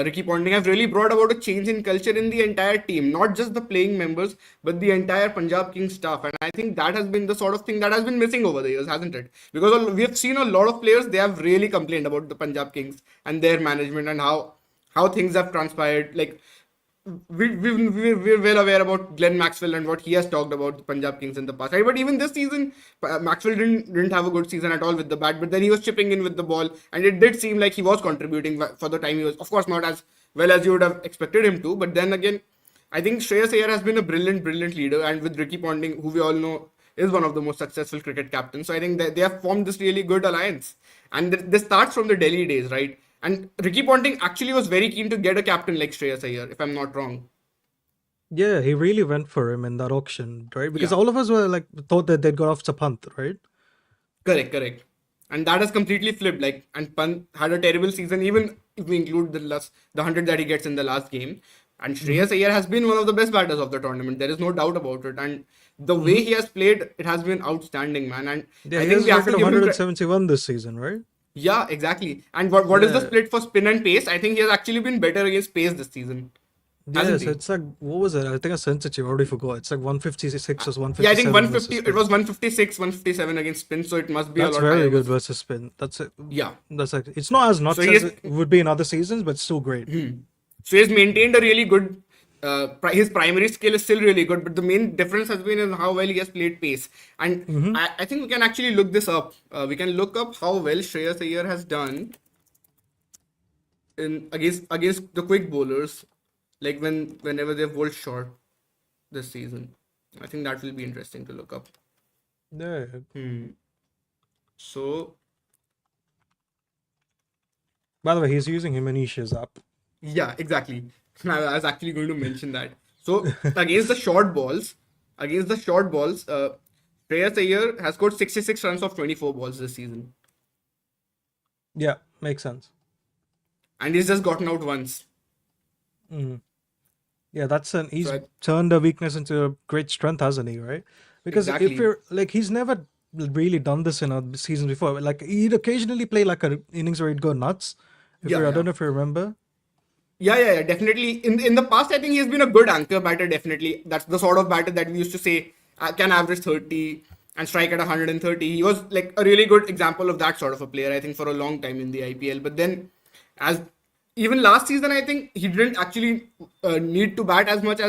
Ricky Ponting have really brought about a change in culture in the entire team, not just the playing members, but the entire Punjab Kings staff. And I think that has been the sort of thing that has been missing over the years, hasn't it? Because we have seen a lot of players, they have really complained about the Punjab Kings and their management and how things have transpired. Like we're well aware about Glenn Maxwell and what he has talked about the Punjab Kings in the past, right? But even this season, Maxwell didn't have a good season at all with the bat, but then he was chipping in with the ball, and it did seem like he was contributing for the time he was. Of course, not as well as you would have expected him to, but then again, I think Shreyas Iyer has been a brilliant, brilliant leader, and with Ricky Ponting, who we all know is one of the most successful cricket captains. So I think that they have formed this really good alliance, and this starts from the Delhi days, right? And Ricky Ponting actually was very keen to get a captain like Shreyas Iyer, if I'm not wrong. Yeah, he really went for him in that auction, right? Because Yeah, all of us were thought that they'd got off Chapant, right? correct. And that has completely flipped. Like, and Pant had a terrible season, even if we include the 100 that he gets in the last game. And Mm-hmm. Shreyas Iyer has been one of the best batters of the tournament. There is no doubt about it. And the way Mm-hmm. he has played, it has been outstanding, man. And Yeah, I he think has we a have record to of give him credit. 171 this season, right? Yeah, exactly. And what is the Yeah. split for spin and pace? I think he has actually been better against pace this season, Yeah, hasn't so he? it's what was it? I think I sent it to you. I already forgot. It's 156 or Yeah, I think 157 versus 150. It spin. was 156, 157 against spin, so it must be a That's lot very higher good versus. versus spin. That's it. Yeah. That's like, it's not as So nuts he as is. it would be in other seasons, but still great. So he's maintained a really good. His primary skill is still really good, but the main difference has been in how well he has played pace. And Mm-hmm. I think we can actually look this up. We can look up how well Shreyas Iyer has done in against the quick bowlers, like whenever they've bowled short this season. I think that will be interesting to look up. Yeah. So By the way, he's using Himanisha's app. yeah, exactly. I was actually going to mention that. So against the short balls, Shreyas Iyer has scored 66 runs of 24 balls this season, Yeah, makes sense. and he's just gotten out once. Mm. Yeah, he's So turned a weakness into a great strength, hasn't he? Right? Because if exactly. you're he's never really done this in a season before. Like he'd occasionally play like a innings where he'd go nuts. I Yeah. don't know if you remember. Yeah, definitely. In the past, I think he's been a good anchor batter. Definitely, that's the sort of batter that we used to say can average 30 and strike at 130. He was like a really good example of that sort of a player. I think for a long time in the IPL. But then, as even last season, I think he didn't actually need to bat as much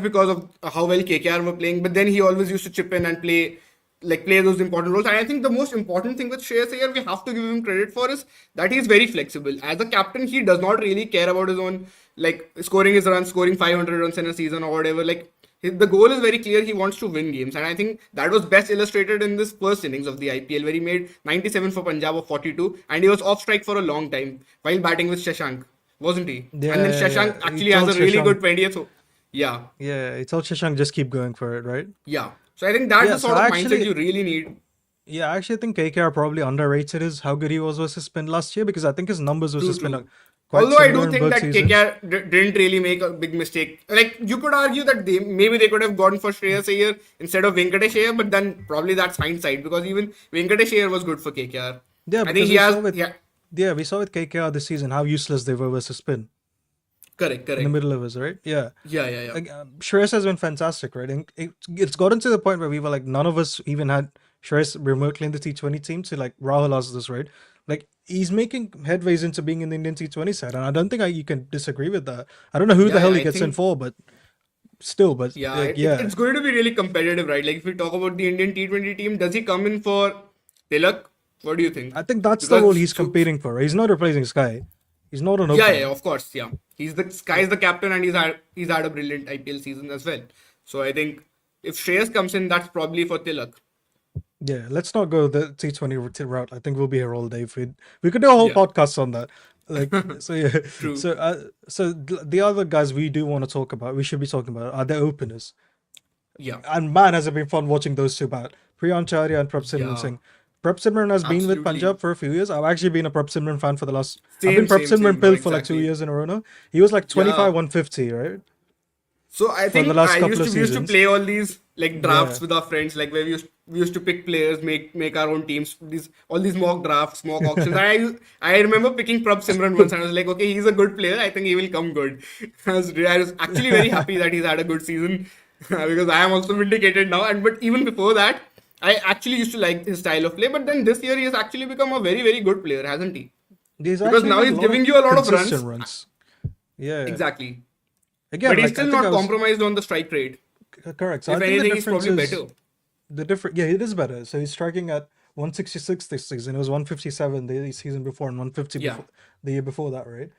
because of how well KKR were playing. But then he always used to chip in and play those important roles. And I think the most important thing with Shreyas Iyer, we have to give him credit for, is that he's very flexible. As a captain, he does not really care about his own, like scoring his runs, scoring 500 runs in a season or whatever. Like the goal is very clear. He wants to win games, and I think that was best illustrated in this first innings of the IPL, where he made 97 for Punjab of 42, and he was off strike for a long time while batting with Shashank, wasn't he? Yeah, And then yeah, Shashank yeah. He actually has told a really Shashank. good 20th. Yeah, Yeah, he told Shashank just keep going for it, right? yeah. So I think that's Yeah. the So sort of mindset actually, you really need. yeah, I actually think KKR probably underrated how good he was versus spin last year, because I think his numbers versus True, spin are true. quite Although I similar do in think both that seasons. KKR didn't really make a big mistake. Like you could argue that maybe they could have gone for Shreyas Iyer instead of Venkatesh Iyer, but then probably that's hindsight because even Venkatesh Iyer was good for KKR. Yeah, I think because he we has saw with yeah, we saw with KKR this season how useless they were versus spin correct, in the correct. middle of us, right? Yeah. Yeah. Like, Shreyas has been fantastic, right? And it's gotten to the point where we were like, none of us even had Shreyas remotely in the T20 team. So like Rahul asked this, right? Like he's making headways into being in the Indian T20 side, and I don't think you can disagree with that. I don't know who the hell Yeah, he I gets in think for, but still, but yeah, like yeah, it's going to be really competitive, right? Like if we talk about the Indian T20 team, does he come in for Tilak? What do you think? I think that's the role Because he's competing for. Right? He's not replacing Sky. He's not an yeah, opener. of course, yeah. He's the Sky's the captain and he's had a brilliant IPL season as well. So I think if Shreyas comes in, that's probably for Tilak. Yeah, let's not go the T20 route. I think we'll be here all day. If we could do a whole Yeah, podcast on that. Like so, yeah. true. The other guys we do want to talk about, we should be talking about, are the openers. Yeah, And man, has it been fun watching those two bat. Priyan Charia and Prabh Simran yeah, Singh. Prabh Simran has been with absolutely. Punjab for a few years. I've actually been a Prabh Simran fan for the last. I've been Same, Prabh same, Simran same, bro. pill for like 2 Exactly. years in a row now. He was like Yeah. 25 150, right? So I For the think last I couple used of to we used to seasons. play all these like Yeah. drafts with our friends, like where we used to pick players, make our own teams, all these mock drafts, mock auctions. I remember picking Prabh Simran once, and I was like, okay, he's a good player. I think he will come good. I was actually very happy that he's had a good season because I am also vindicated now. And but even before that, I actually used to like his style of play. But then this year he has actually become a very very good player, hasn't he? He's Because actually now made a he's lot of giving you a lot of consistent runs. runs. Yeah. Exactly. Again, But he's like I still think not I was compromised on the strike rate. correct. So I If think the anything, he's difference probably is better. yeah, it is better. So he's striking at 166 this season. It was 157 the season before and 150 Yeah, before the year before that, right?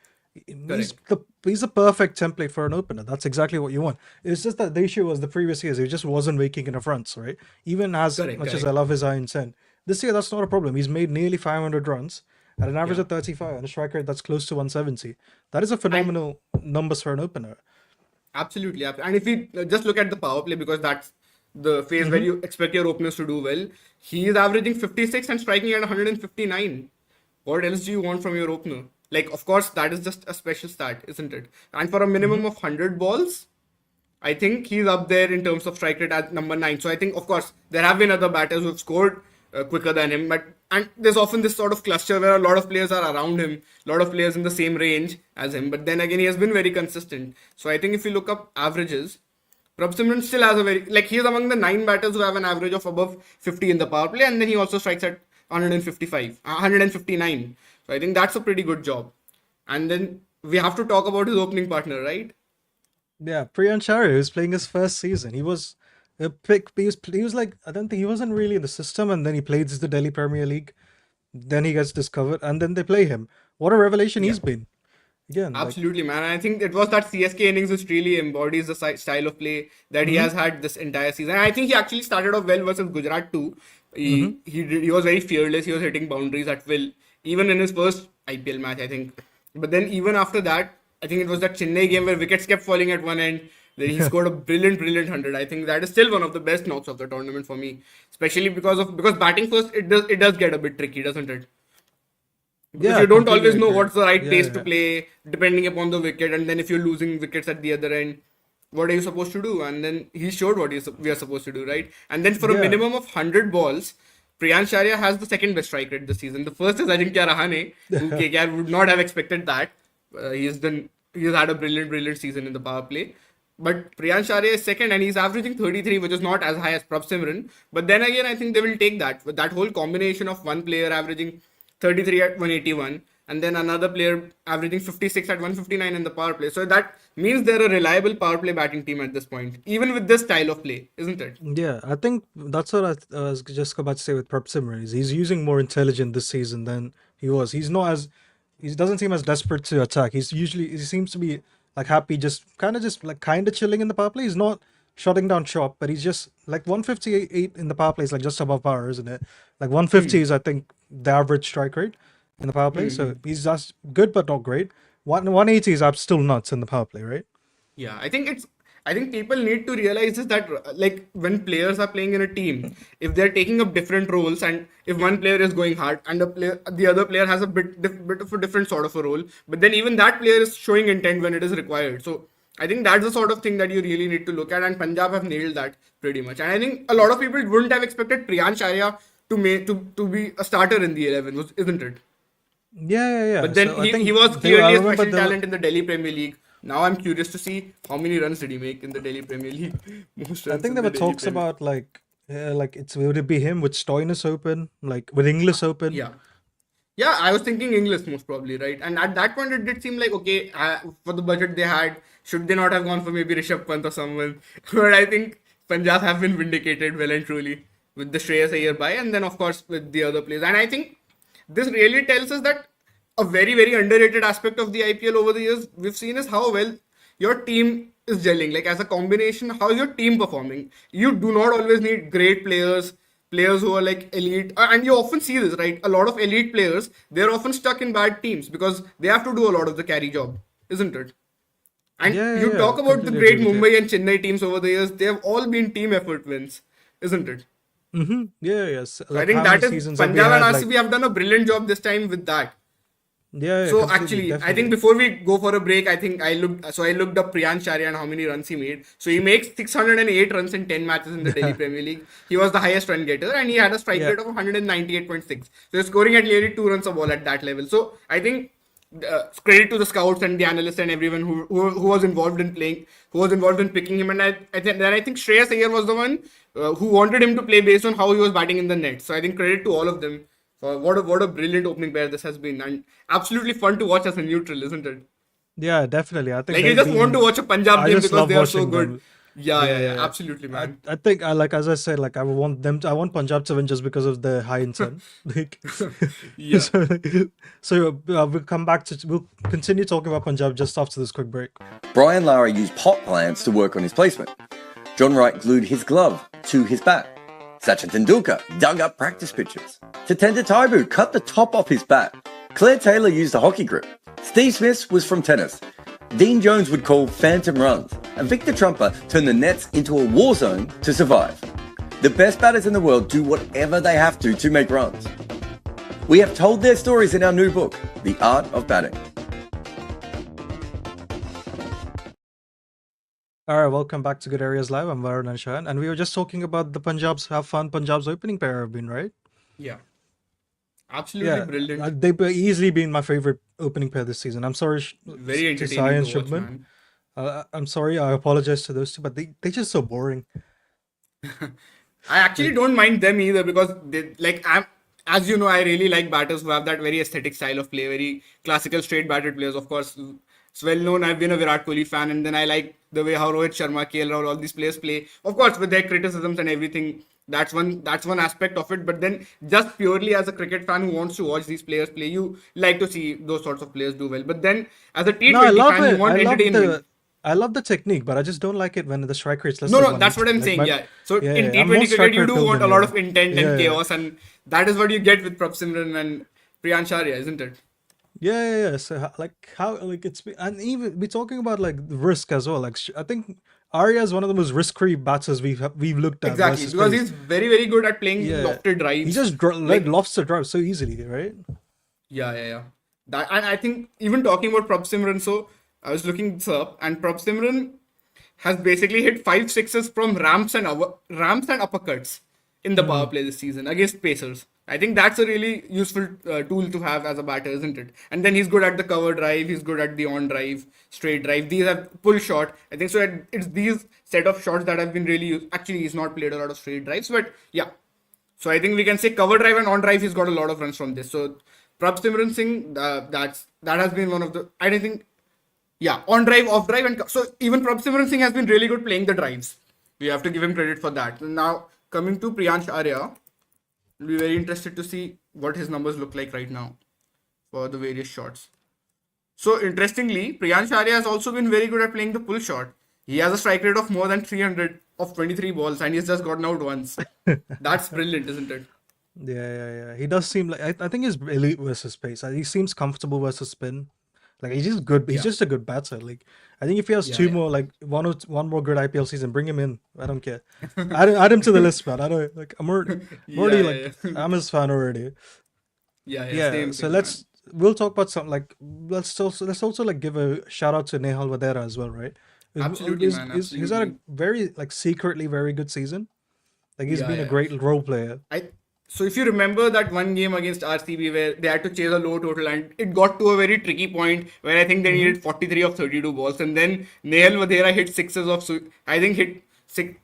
He's correct. the perfect template for an opener. That's exactly what you want. It's just that the issue was the previous years he just wasn't making enough runs, right? Even as Correct, much as I correct. love his iron 10, this year that's not a problem. He's made nearly 500 runs at an average Yeah. of 35 and a strike rate that's close to 170. That is a And phenomenal numbers for an opener. absolutely. And if we just look at the power play, because that's the phase where Mm-hmm. you expect your openers to do well, he is averaging 56 and striking at 159. What else do you want from your opener? Like, of course, that is just a special stat, isn't it? And for a minimum of 100 balls, I think he's up there in terms of strike rate at number 9. So I think, of course, there have been other batters who've scored quicker than him, and there's often this sort of cluster where a lot of players are around him, a lot of players in the same range as him. But then again, he has been very consistent. So I think if you look up averages, Prabh Simran still has a very he is among the 9 batters who have an average of above 50 in the power play, and then he also strikes at 155, 159. So I think that's a pretty good job. And then we have to talk about his opening partner, right? Yeah, Priyan Chari was playing his first season. He was a pick. He was like, I don't think he wasn't really in the system, and then he played the Delhi Premier League. Then he gets discovered, and then they play him. What a revelation Yeah. he's been. Again, like, Absolutely, man. I think it was that CSK innings which really embodies the style of play that he mm-hmm, has had this entire season. And I think he actually started off well versus Gujarat too. mm-hmm. He was very fearless. He was hitting boundaries at will, even in his first IPL match, I think. But then even after that, I think it was that Chennai game where wickets kept falling at one end. Then he scored a brilliant 100. I think that is still one of the best knocks of the tournament for me, especially because batting first it does get a bit tricky, doesn't it? Because Yeah, I you don't completely always know agree. what's the right Yeah, pace to yeah. play depending upon the wicket, and then if you're losing wickets at the other end, what are you supposed to do? And then he showed what we are supposed to do, right? And then for a Yeah. minimum of 100 balls, Priyan Sharia has the second best strike rate this season. The first is Ajinkya Rahane, who KKR would not have expected that. He's had a brilliant season in the power play. But Priyan Sharia is second, and he's averaging 33, which is not as high as Prabh Simran. But then again, I think they will take that. With that whole combination of one player averaging 33 at 181, and then another player averaging 56 at 159 in the power play. So that means they're a reliable power play batting team at this point, even with this style of play, isn't it? Yeah, I think that's what I was just about to say with Prab Simran. Is he's using more intelligence this season than he was. He's not as he doesn't seem as desperate to attack. He seems to be like happy, just kind of chilling in the power play. He's not shutting down shop, but he's just like 158 in the power play is like just above power, isn't it? Like 150 is I think the average strike rate in the power play. So he's just good but not great. 180 is still nuts in the power play, right? Yeah, I think I think people need to realize is that like when players are playing in a team, if they're taking up different roles, and if one player is going hard and the other player has a bit of a different sort of a role, but then even that player is showing intent when it is required. So I think that's the sort of thing that you really need to look at, and Punjab have nailed that pretty much. And I think a lot of people wouldn't have expected Priyansh Arya to be a starter in the 11, isn't it? Yeah. But then So I think he was I clearly a remember special talent in the Delhi Premier League. Now I'm curious to see how many runs did he make in the Delhi Premier League. Most I runs think in there the were Delhi talks Premier. about like it's would it be him with Stoinis open, like with Inglis open? Yeah. Yeah, I was thinking English most probably, right? And at that point, it did seem like, okay, for the budget they had, should they not have gone for maybe Rishabh Pant or someone? But I think Punjab have been vindicated well and truly with the Shreyas Iyer buy, and then of course with the other players. And I think this really tells us that a very, very underrated aspect of the IPL over the years we've seen is how well your team is gelling. Like as a combination, how is your team performing? You do not always need great players who are like elite, and you often see this, right? A lot of elite players, they're often stuck in bad teams because they have to do a lot of the carry job, isn't it? And you Yeah. talk about the Completely great agree with you. Mumbai and Chennai teams over the years, they have all been team effort wins, isn't it? Yes. So I Like think how many that is seasons have we Punjab and had? RCB have done a brilliant job this time with that. Yeah, So completely, actually, I definitely. think before we go for a break, I looked up Priyansh Arya and how many runs he made. So he makes 608 runs in 10 matches in the Delhi Premier League. He was the highest run getter, and he had a strike Yeah. rate of 198.6. So he's scoring at nearly 2 runs a ball at that level. So I think credit to the scouts and the analysts and everyone who was involved in playing, who was involved in picking him. And I think Shreyas Iyer was the one who wanted him to play based on how he was batting in the net. So I think credit to all of them. What a brilliant opening pair this has been, and absolutely fun to watch as a neutral, isn't it? Yeah, definitely. I think Like you they've just want to been. watch a Punjab I game just because love they are so watching good. them. Yeah, absolutely, man. I think like as I said, like I want them to, I want Punjab to win just because of the high intent. Like, Yeah. we'll come back to we'll continue talking about Punjab just after this quick break. Brian Lara used pot plants to work on his placement. John Wright glued his glove to his bat. Sachin Tendulkar dug up practice pitches. Tatenda Taibu cut the top off his bat. Claire Taylor used a hockey grip. Steve Smith was from tennis. Dean Jones would call phantom runs. And Victor Trumper turned the nets into a war zone to survive. The best batters in the world do whatever they have to make runs. We have told their stories in our new book, The Art of Batting. All right, welcome back to Good Areas Live. I'm Varun and Shayan, and we were just talking about the Punjab's opening pair have been, right? Yeah. Absolutely Yeah, brilliant. they've easily been my favorite opening pair this season. I'm sorry Very to entertaining Sai and to watch, Shubman. man. I'm sorry. I apologize to those two, but they're just so boring. I actually don't mind them either because as you know, I really like batters who have that very aesthetic style of play, very classical straight batted players. Of course, it's well known. I've been a Virat Kohli fan, and then I like the way how Rohit Sharma, KL Rahul, all these players play. Of course, with their criticisms and everything, that's one aspect of it. But then, just purely as a cricket fan who wants to watch these players play, you like to see those sorts of players do well. But then, as a T20 No, I love fan, you it. want entertainment. I love the technique, but I just don't like it when the strike rate's less No, than no, that's what 180. I'm saying. Yeah. So yeah, in I'm T20 more cricket, strike you rate do filled want than a lot you. of intent and Yeah. chaos, and that is what you get with Prabh Simran and Priyansh Arya, isn't it? Yeah. So it's and even we're talking about like the risk as well. Like I think Arya is one of the most risk-free batters we've looked at Exactly, versus because pace. he's very, very good at playing Yeah, lofted drives. he just Like, lofts the drive so easily, right? yeah. That, and I think even talking about Prabh Simran, so I was looking this up, and Prabh Simran has basically hit 5 sixes from ramps and uppercuts in the power play this season against Pacers. I think that's a really useful tool to have as a batter, isn't it? And then he's good at the cover drive, he's good at the on drive, straight drive. These are pull shot. I think so. It's these set of shots that have been really used. Actually, he's not played a lot of straight drives, but yeah. So I think we can say cover drive and on drive, he's got a lot of runs from this. So Prabh Simran Singh, that has been one of the. I don't think. Yeah, on drive, off drive, and so even Prabh Simran Singh has been really good playing the drives. We have to give him credit for that. Now coming to Priyansh Arya, we'll be very interested to see what his numbers look like right now for the various shots. So interestingly, Priyansh Arya has also been very good at playing the pull shot. He has a strike rate of more than 300 of 23 balls, and he's just gotten out once. That's brilliant, isn't it? Yeah. He does seem like I think he's elite versus pace. He seems comfortable versus spin. Like he's just good. He's Yeah. just a good batter. Like I think if he has Yeah, two yeah. more, like one more good IPL season, bring him in. I don't care. Add him to the list, man. I don't like. I'm already Yeah, like yeah. I'm his fan already. Yeah, Yeah. So same, man. we'll talk about something like let's also like give a shout out to Nehal Vadera as well, right? Absolutely, man. He's had a Absolutely. very like secretly very good season. Like he's Yeah, been a yeah. great role player. So if you remember that one game against RCB where they had to chase a low total and it got to a very tricky point where I think they Mm-hmm. needed 43 of 32 balls and then Nehal Vadera hit sixes of I think hit six.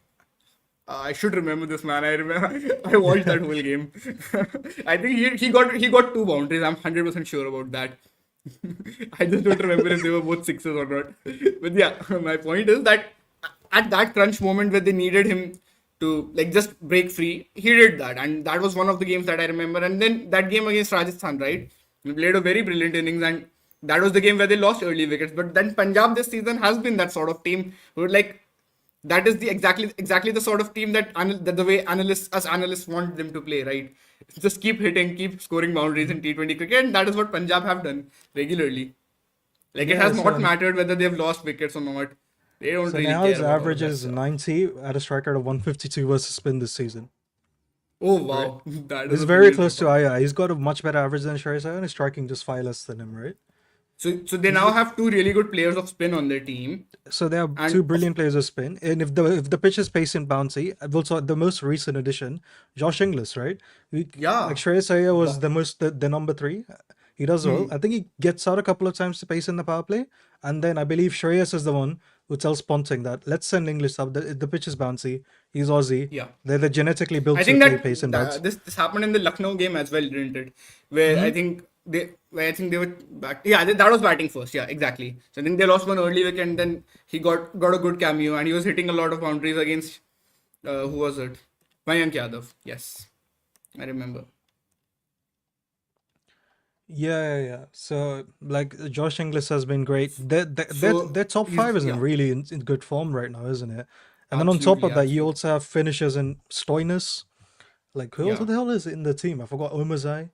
I should remember this, man. I remember I watched that whole game. I think he got two boundaries. I'm 100% sure about that. I just don't remember if they were both sixes or not. But yeah, my point is that at that crunch moment where they needed him to like just break free, he did that, and that was one of the games that I remember. And then that game against Rajasthan, right? He played a very brilliant innings, and that was the game where they lost early wickets. But then Punjab this season has been that sort of team who like that is the exactly the sort of team that the way analysts want them to play, right? Just keep hitting, keep scoring boundaries in T20 cricket, and that is what Punjab have done regularly. Like it Yeah. has not mattered whether they've lost wickets or not. They don't So really now care his about all of average that is stuff. 90 at a strike rate of 152 versus spin this season. Oh Right. wow, that is He's a very brilliant close to performance. Aya. He's got a much better average than Shreyas Iyer and he's striking just 5 less than him, right? So they now have two really good players of spin on their team, So they have and two brilliant players of spin. And if the pitch is pace and bouncy, also the most recent addition, Josh Inglis, right? Like yeah, Shreyas Iyer was wow. the number 3. He does well. I think he gets out a couple of times to pace in the power play. And then I believe Shreyas is the one who tells Ponting that let's send Inglis up. The pitch is bouncy. He's Aussie. Yeah. They're genetically built I to think play pace and bounce. this happened in the Lucknow game as well, didn't it? Where I think they were that was batting first. Yeah, exactly. So I think they lost one early wicket, and then he got a good cameo, and he was hitting a lot of boundaries against who was it? Mayank Yadav. Yes, I remember. Yeah. So like Josh Inglis has been great. So Their top he's five is yeah, really in good form right now, isn't it? And then on top absolutely, of that, you absolutely. also have finishers in Stoinis. Like who Yeah. the hell is in the team? I forgot Omazai.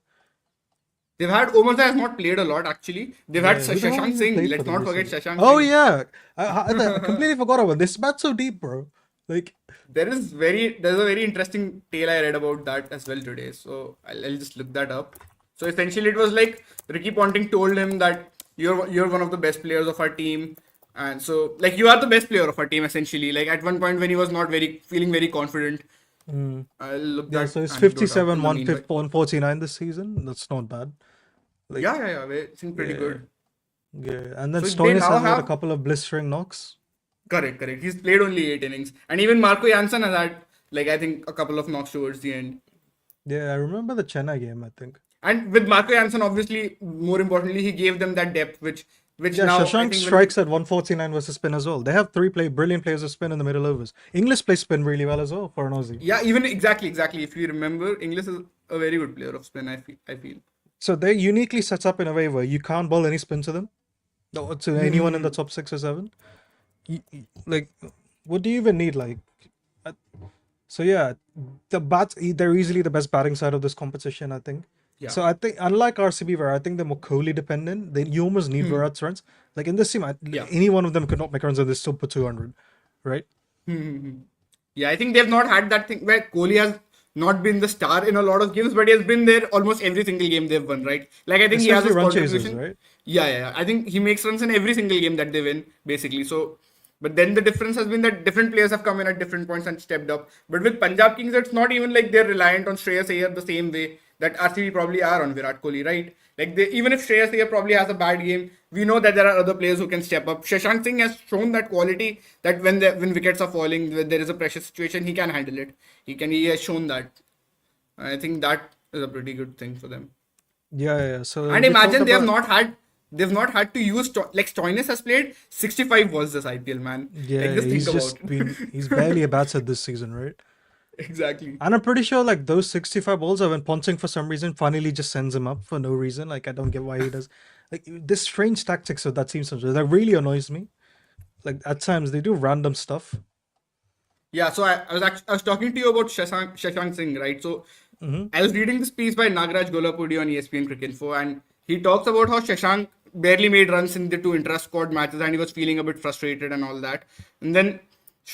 They've had Omar has not played a lot actually. They've had Yeah, who the hell Shashank even Singh. played for Let's them not forget recently? Shashank Oh Singh. yeah, I completely forgot about this. Bat's so deep, bro. Like There's a very interesting tale I read about that as well today. So I'll just look that up. So essentially, it was like Ricky Ponting told him that you're one of the best players of our team, and so like you are the best player of our team essentially. Like at one point when he was not very feeling very confident. I'll look yeah, that so it's anecdote up 57, in the meanwhile. 149 this season. That's not bad. Like Yeah. It seems pretty yeah, good. yeah. And then So they Stoinis now has had a have couple of blistering knocks. correct. He's played only 8 innings, and even Marco Jansen has had like I think a couple of knocks towards the end. Yeah, I remember the Chennai game, I think. And with Marco Jansen, obviously, more importantly, he gave them that depth, which Yeah, now I Shashank think will. strikes at 149 versus spin as well. They have brilliant players of spin in the middle overs. English plays spin really well as well for an Aussie. Yeah, even exactly. If you remember, Inglis is a very good player of spin. I feel. So they're uniquely set up in a way where you can't bowl any spin to them, or to anyone in the top 6 or 7. Like, what do you even need? Like, uh, so yeah, they're easily the best batting side of this competition, I think. Yeah. So I think unlike RCB, where I think they're more Kohli dependent, you almost need Virat's runs. Like in this team, Yeah. any one of them could not make runs and they still put 200, right? Yeah, I think they've not had that thing where Kohli has not been the star in a lot of games, but he has been there almost every single game they've won, right? Like I think he has Especially his run chasers, contribution. right? Yeah. I think he makes runs in every single game that they win, basically. So, but then the difference has been that different players have come in at different points and stepped up. But with Punjab Kings, it's not even like they're reliant on Shreyas Iyer the same way that RCB probably are on Virat Kohli, right? Like even if Shreyas Iyer probably has a bad game, we know that there are other players who can step up. Shashank Singh has shown that quality that when wickets are falling, when there is a pressure situation, he can handle it. He has shown that. I think that is a pretty good thing for them. Yeah. So And we talked imagine about they've not had to use like Stoinis has played 65 balls this IPL, man. Like just think about he's barely a batter this season, right? exactly. And I'm pretty sure like those 65 balls are when Ponting for some reason finally just sends him up for no reason. Like I don't get why he does. Like this strange tactics of that team sometimes that really annoys me. Like at times they do random stuff. Yeah, so I was talking to you about Shashank Singh, right? So I was reading this piece by Nagaraj Golapudi on ESPN Cricket Info, and he talks about how Shashank barely made runs in the two intra-squad matches, and he was feeling a bit frustrated and all that. And then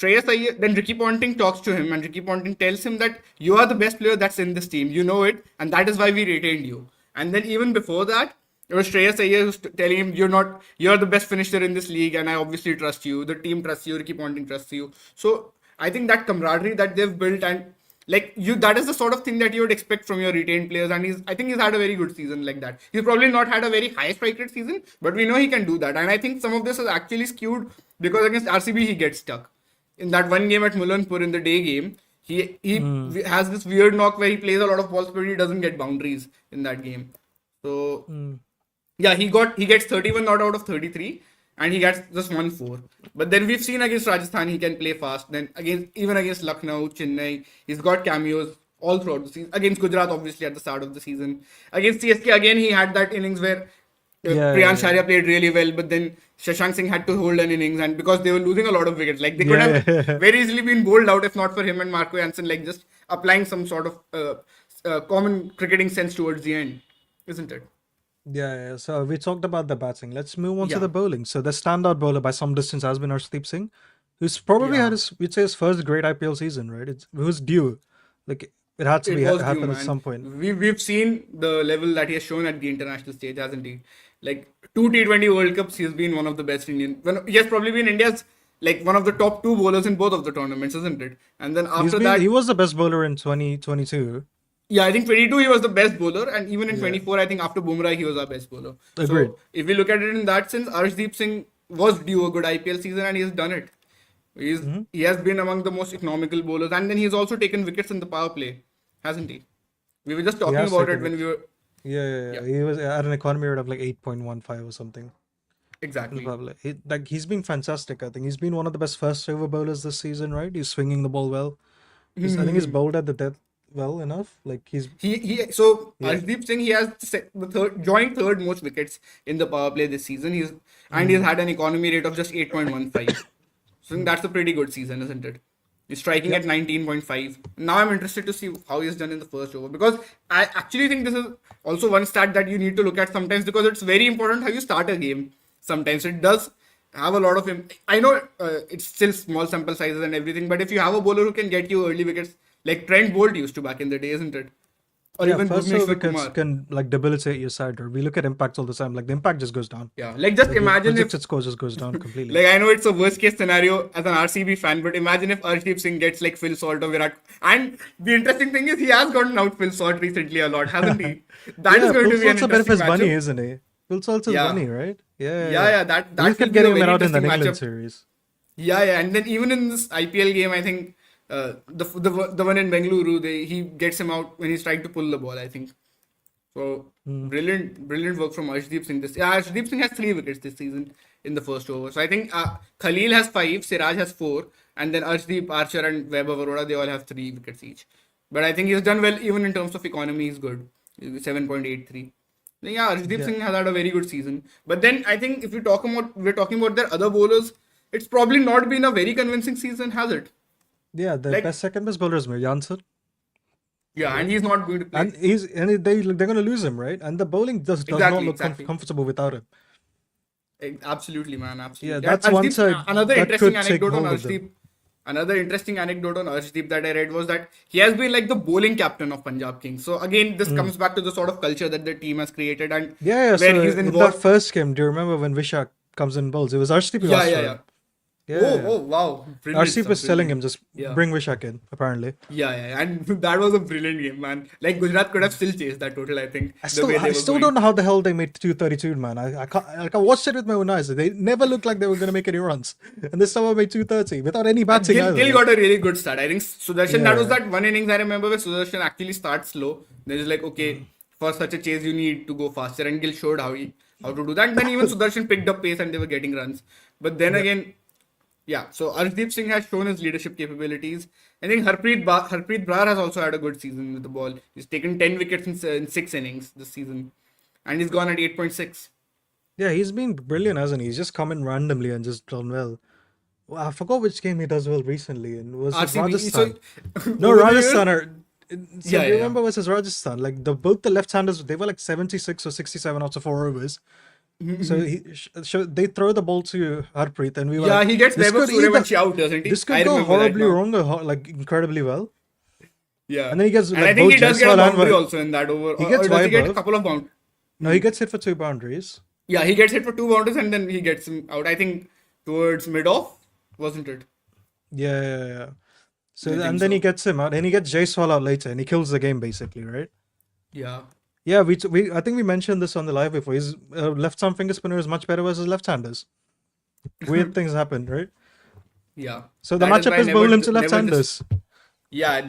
then Ricky Ponting talks to him, and Ricky Ponting tells him that you are the best player that's in this team. You know it, and that is why we retained you. And then even before that, it was Shreyas Iyer who's telling him you're the best finisher in this league, and I obviously trust you. The team trusts you. Ricky Ponting trusts you. So I think that camaraderie that they've built, and that is the sort of thing that you would expect from your retained players. And I think he's had a very good season like that. He's probably not had a very high strike rate season, but we know he can do that. And I think some of this is actually skewed because against RCB he gets stuck. In that one game at Mullanpur in the day game, he has this weird knock where he plays a lot of balls, but he doesn't get boundaries in that game. So yeah, he gets 31 not out of 33, and he gets just 1-4. But then we've seen against Rajasthan he can play fast. Then even against Lucknow, Chennai, he's got cameos all throughout the season. Against Gujarat, obviously at the start of the season. Against CSK again, he had that innings where Priyansh Sharia played really well, but then Shashank Singh had to hold an innings, and because they were losing a lot of wickets, like they could have very easily been bowled out if not for him and Marco Jansen, like just applying some sort of common cricketing sense towards the end, isn't it? Yeah. So we talked about the batting. Let's move on to the bowling. So the standout bowler by some distance has been Arshdeep Singh, who's probably had his first great IPL season, right? It was due. Like it had to happen at some point. We've seen the level that he has shown at the international stage, hasn't he? Like 2 T20 World Cups, he's been one of the best Indian. He has probably been India's like one of the top 2 bowlers in both of the tournaments, isn't it? And then after that, he was the best bowler in 2022. Yeah, I think 22 he was the best bowler, and even in 24, I think after Bumrah he was our best bowler. Agreed. So if we look at it in that sense, Arshdeep Singh was due a good IPL season, and he has done it. He has been among the most economical bowlers, and then he's also taken wickets in the power play, hasn't he? We were just talking about it when we were. Yeah. He was at an economy rate of like 8.15 or something. Exactly. He's been fantastic. I think he's been one of the best first over bowlers this season, right? He's swinging the ball well. I think he's bowled at the death well enough. Like Arshdeep Singh, he has the joint third most wickets in the power play this season. He's had an economy rate of just 8.15. So I think that's a pretty good season, isn't it? He's striking at 19.5. Now I'm interested to see how he's done in the first over, because I actually think this is also one stat that you need to look at sometimes, because it's very important how you start a game. Sometimes it does have a lot of I know it's still small sample sizes and everything, but if you have a bowler who can get you early wickets, like Trent Bolt used to back in the day, isn't it? Or even first over wickets can like debilitate your side. Or we look at impacts all the time. Like the impact just goes down. Yeah, like just imagine if score just goes down completely. Like I know it's a worst case scenario as an RCB fan, but imagine if Arshdeep Singh gets like Phil Salt or Virat. And the interesting thing is he has gotten out Phil Salt recently a lot, hasn't he? That is going to be an interesting matchup. Phil Salt's a bit of his money, isn't he? Phil Salt's his money, right? Yeah. That could get him out in the England series. Yeah, and then even in this IPL game, I think the one in Bengaluru, he gets him out when he's trying to pull the ball, I think. So brilliant work from Arshdeep Singh. Arshdeep Singh has 3 wickets this season in the first over. So I think Khalil has 5, Siraj has 4, and then Arshdeep, Archer, and Webb of Aurora, they all have 3 wickets each. But I think he's done well even in terms of economy. He's good, 7.83. Yeah, Arshdeep Singh has had a very good season. But then I think if we're talking about their other bowlers, it's probably not been a very convincing season, has it? Yeah, the second best bowler is Jansen. Yeah, and he's not going to play. And they're going to lose him, right? And the bowling does not look comfortable without him. Absolutely, man. Absolutely. Yeah, that's one side. Another interesting anecdote on Arshdeep. Another interesting anecdote on Arshdeep that I read was that he has been like the bowling captain of Punjab Kings. So again, this comes back to the sort of culture that the team has created, and where he's involved. In that first game, do you remember when Vishak comes in bowls? It was Arshdeep. Yeah. Oh, wow. Arshdeep was telling him, just bring Vishak in, apparently. Yeah. And that was a brilliant game, man. Like, Gujarat could have still chased that total, I think. I still don't know how the hell they made 232, man. I watched it with my own eyes. They never looked like they were going to make any runs. And they somehow made 230 without any batting either. Gill got a really good start. I think Sudarshan, that was that one innings I remember where Sudarshan actually starts slow. Then it's like, okay, for such a chase, you need to go faster. And Gill showed how to do that. And then even Sudarshan picked up pace and they were getting runs. But then again... Yeah, so Arshdeep Singh has shown his leadership capabilities. I think Harpreet Brar has also had a good season with the ball. He's taken 10 wickets in 6 innings this season. And he's gone at 8.6. Yeah, he's been brilliant, hasn't he? He's just come in randomly and just done well. I forgot which game he does well recently. And was it Rajasthan? Rajasthan. Do you remember versus Rajasthan? Like both the left-handers, they were like 76 or 67 after 4 overs. So they throw the ball to Harpreet, and we were Yeah, like, he gets this Vaibhav could either Suryavanshi out, doesn't he? this I could go remember that horribly now. wrong or like incredibly well. Yeah. And then he gets And like I think both he does get a Jaiswal and boundary also in that over. He gets or does he get a Vaibhav. couple of boundaries? No, he gets hit for 2 boundaries. Yeah, he gets hit for 2 boundaries and then he gets him out. I think towards mid-off, wasn't it? Yeah. So I think and then so. he gets him out, and he gets Jaiswal out later, and he kills the game basically, right? Yeah. Yeah, I think we mentioned this on the live before. His left arm finger spinner is much better versus left-handers. Weird things happen, right? Yeah. So the That matchup why is never- bowling to never left-handers. just- Yeah,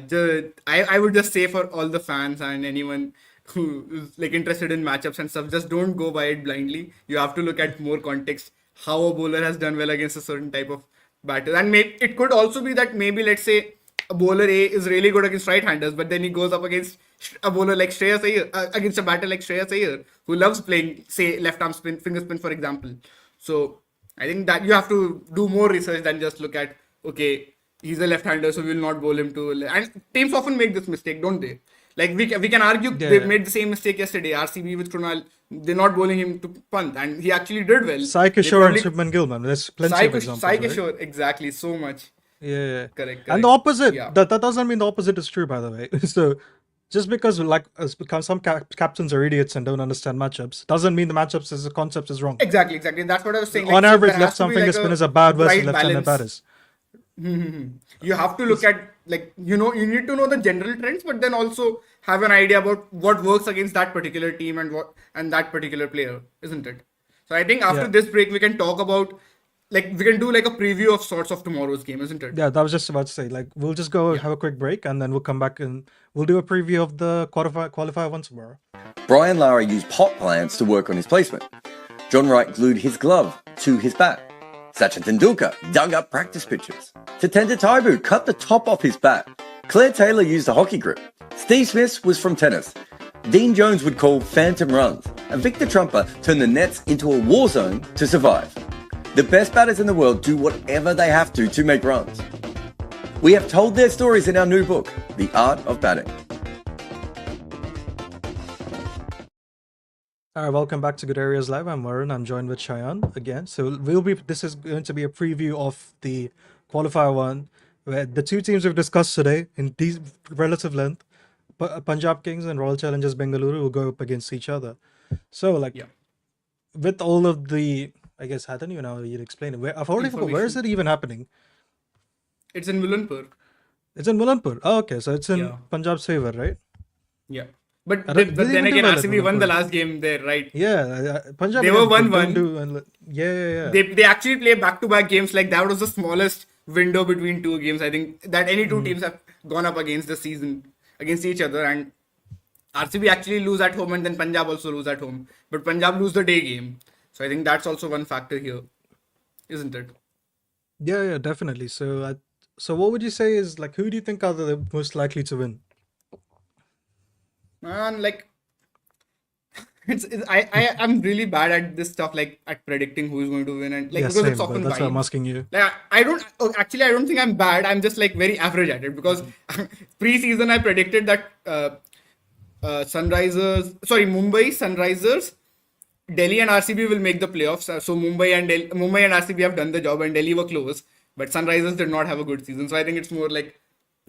I would just say for all the fans and anyone who is like interested in matchups and stuff, just don't go by it blindly. You have to look at more context, how a bowler has done well against a certain type of batter. And it could also be that maybe let's say a bowler A is really good against right-handers, but then he goes up against a bowler like Shreyas Iyer, against a batter like Shreyas Iyer, who loves playing, say, left-arm spin, finger spin, for example. So I think that you have to do more research than just look at, okay, he's a left-hander, so we'll not bowl him to. And teams often make this mistake, don't they? Like we can argue they made the same mistake yesterday. RCB with Krunal, they're not bowling him to punt, and he actually did well. Sai Kishore and Shubman Gill, man. There's plenty of examples. Sai right? Kishore, exactly, so much. Yeah. Correct. And the opposite, Yeah. that doesn't mean the opposite is true, by the way. So just because like some captains are idiots and don't understand matchups, doesn't mean the matchups as a concept is wrong. Exactly. That's what I was saying. On so average, there has left to arm be finger like spinners a are bad versus right left-handed balance. batters. You have to look at you need to know the general trends, but then also have an idea about what works against that particular team and that particular player, isn't it? So I think after this break we can talk about we can do like a preview of sorts of tomorrow's game, isn't it? Yeah, that was just about to say. Like, we'll just go have a quick break, and then we'll come back and we'll do a preview of the qualifier one tomorrow. Brian Lara used pot plants to work on his placement. John Wright glued his glove to his bat. Sachin Tendulkar dug up practice pitches. Tatenda Taibu cut the top off his bat. Claire Taylor used a hockey grip. Steve Smith was from tennis. Dean Jones would call phantom runs. And Victor Trumper turned the nets into a war zone to survive. The best batters in the world do whatever they have to make runs. We have told their stories in our new book, The Art of Batting. All right, welcome back to Good Areas Live. I'm Varun. I'm joined with Shayan again. So this is going to be a preview of the qualifier one, where the two teams we've discussed today in relative length, Punjab Kings and Royal Challengers Bengaluru, will go up against each other. So with all of the, I guess, I don't even know how you'd explain it. I've already forgot. Where is it even happening? It's in Mulanpur. It's in Mulanpur. Oh, okay. So it's in Punjab's favor, right? Yeah. But Did they then even again, do well at RCB won the Mulanpur? last game there, right? Yeah, Punjab. They were again, 1-1. don't do- Yeah. They actually play back-to-back games. Like that was the smallest window between two games I think that any two teams have gone up against this season against each other, and RCB actually lose at home and then Punjab also lose at home. But Punjab lose the day game. So I think that's also one factor here, isn't it? Yeah, definitely. So what would you say is like, who do you think are the most likely to win? Man, like I'm really bad at this stuff, like at predicting who is going to win, and like because Same, it's but often that's why I'm vibes. asking you. Like I don't think I'm bad. I'm just like very average at it because pre-season I predicted that Mumbai Sunrisers, Delhi and RCB will make the playoffs. So Mumbai and RCB have done the job, and Delhi were close, but Sunrisers did not have a good season. So I think it's more like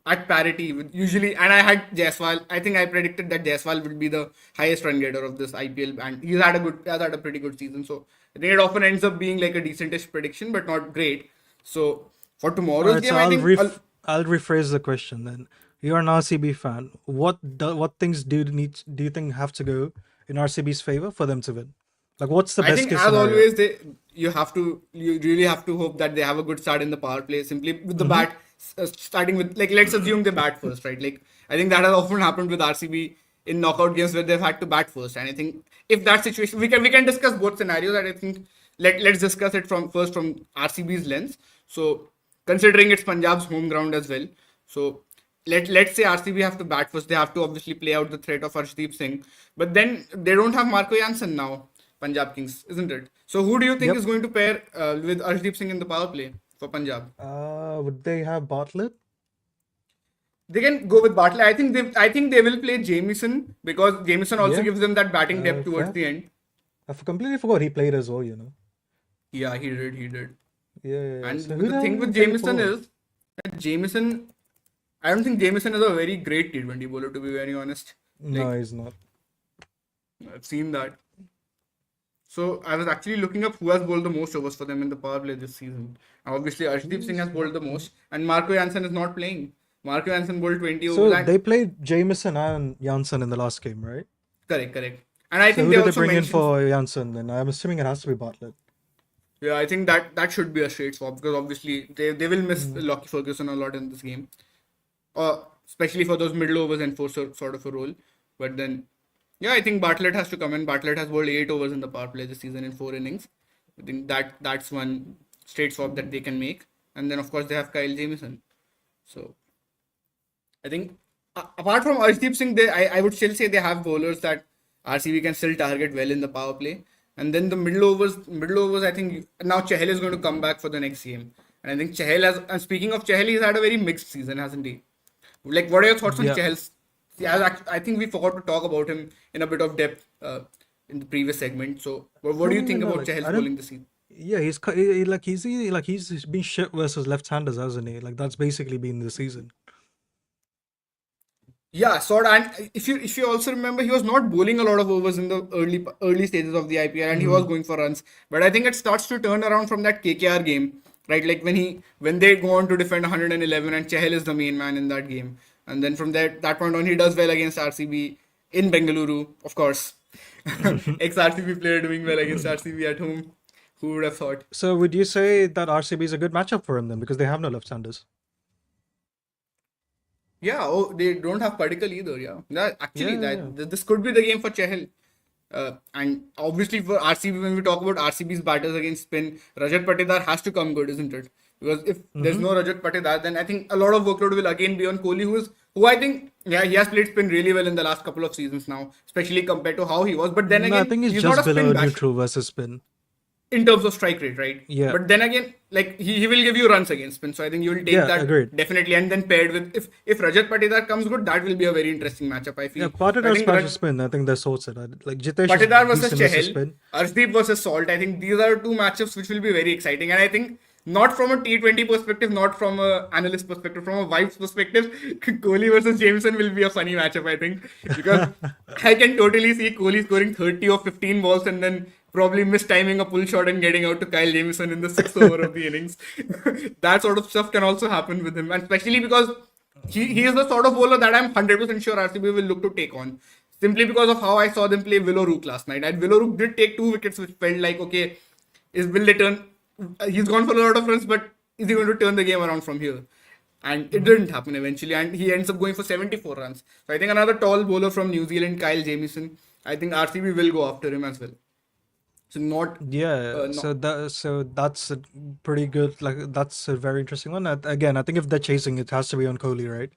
at parity with usually. And I had Jaiswal. I think I predicted that Jaiswal would be the highest run getter of this IPL, and he's had a pretty good season. So I think it often ends up being like a decentish prediction, but not great. So for tomorrow's game, I think I'll rephrase the question then. You're an RCB fan. What things do you think have to go in RCB's favor for them to win? Like, what's the best think case as scenario? always, you really have to hope that they have a good start in the power play. Simply with the bat, starting with let's assume they bat first, right? Like I think that has often happened with RCB in knockout games where they've had to bat first. And I think if that situation, we can discuss both scenarios. And I think let's discuss it from RCB's lens. So considering it's Punjab's home ground as well, so let's say RCB have to bat first. They have to obviously play out the threat of Arshdeep Singh, but then they don't have Marco Jansen now. Punjab Kings, isn't it? So who do you think is going to pair with Arshdeep Singh in the power play for Punjab? Would they have Bartlett? They can go with Bartlett. I think they will play Jamieson because Jamieson also gives them that batting depth towards the end. completely forgot he played as well, Yeah, he did. He did. Yeah. And So who the thing hell with played Jameson for? is that Jameson, I don't think Jameson is a very great T20 bowler, to be very honest. No, Like, he's not. I've seen that. So I was actually looking up who has bowled the most overs for them in the power play this season. And obviously, Arshdeep Singh Who's has bowled the not? most, and Marco Jansen is not playing. Marco Jansen bowled 20 overs, So and they played Jameson and Janssen in the last game, right? correct. And I So think who they did they also bring in mentioned, for Janssen then? I'm assuming it has to be Bartlett. yeah, I think that should be a straight swap because obviously they will miss Mm. Lockie Ferguson a lot in this game, especially for those middle overs and sort of a role. But then, yeah, I think Bartlett has to come in. Bartlett has bowled 8 overs in the power play this season in 4 innings. I think that's one straight swap that they can make. And then of course they have Kyle Jamieson. So I think apart from Arshdeep Singh, I would still say they have bowlers that RCB can still target well in the power play. And then the middle overs, I think now Chahal is going to come back for the next game. And I think Chahal has, and speaking of Chahal, he's had a very mixed season, hasn't he? Like, what are your thoughts on Yeah. Chahal's? Yeah, I think we forgot to talk about him in a bit of depth in the previous segment. So, what do you think No, about like Chahal's I don't. bowling this season? Yeah, he's been shit versus left-handers, hasn't he? Like that's basically been the season. Yeah, sort of. And if you also remember, he was not bowling a lot of overs in the early stages of the IPL, and he was Mm. going for runs. But I think it starts to turn around from that KKR game, right? Like when they go on to defend 111, and Chahal is the main man in that game, and then from that point on, he does well against RCB in Bengaluru, of course. Ex RCB player doing well against RCB at home. Who would have thought? So would you say that RCB is a good matchup for him then because they have no left-handers? Yeah, oh, they don't have Padikkal either. Yeah, actually, Yeah. this could be the game for Chahal. And obviously for RCB, when we talk about RCB's batters against spin, Rajat Patidar has to come good, isn't it? Because if there's Mm-hmm. no Rajat Patidar, then I think a lot of workload will again be on Kohli, who I think, yeah, he has played spin really well in the last couple of seasons now, especially compared to how he was. But then No, I again, think he's he's not just a spin below bash neutral versus spin. in terms of strike rate, right? Yeah. But then again, like he will give you runs against spin, so I think you will take Yeah, that agreed. definitely. And then paired with if Rajat Patidar comes good, that will be a very interesting matchup. I Yeah, feel. I Patidar's think versus spin. I think they're sorted. Like Jitesh is Patidar versus decent versus Chahal, spin. Arshdeep versus Salt. I think these are two matchups which will be very exciting. And I think not from a T20 perspective, not from a analyst perspective, from a vibes perspective, Kohli versus Jameson will be a funny matchup, I think. Because I can totally see Kohli scoring 30 or 15 balls and then probably mistiming a pull shot and getting out to Kyle Jameson in the 6th over of the innings. That sort of stuff can also happen with him. And especially because he is the sort of bowler that I'm 100% sure RCB will look to take on. Simply because of how I saw them play Willow last night. And Willow did take 2 wickets, which felt like, okay, will they turn? He's gone for a lot of runs, but is he going to turn the game around from here? And it didn't happen eventually, and he ends up going for 74 runs. So I think another tall bowler from New Zealand, Kyle Jamieson. I think RCB will go after him as well. So not, Yeah, not so that's a pretty good. Like that's a very interesting one. Again, I think if they're chasing, it has to be on Kohli, right?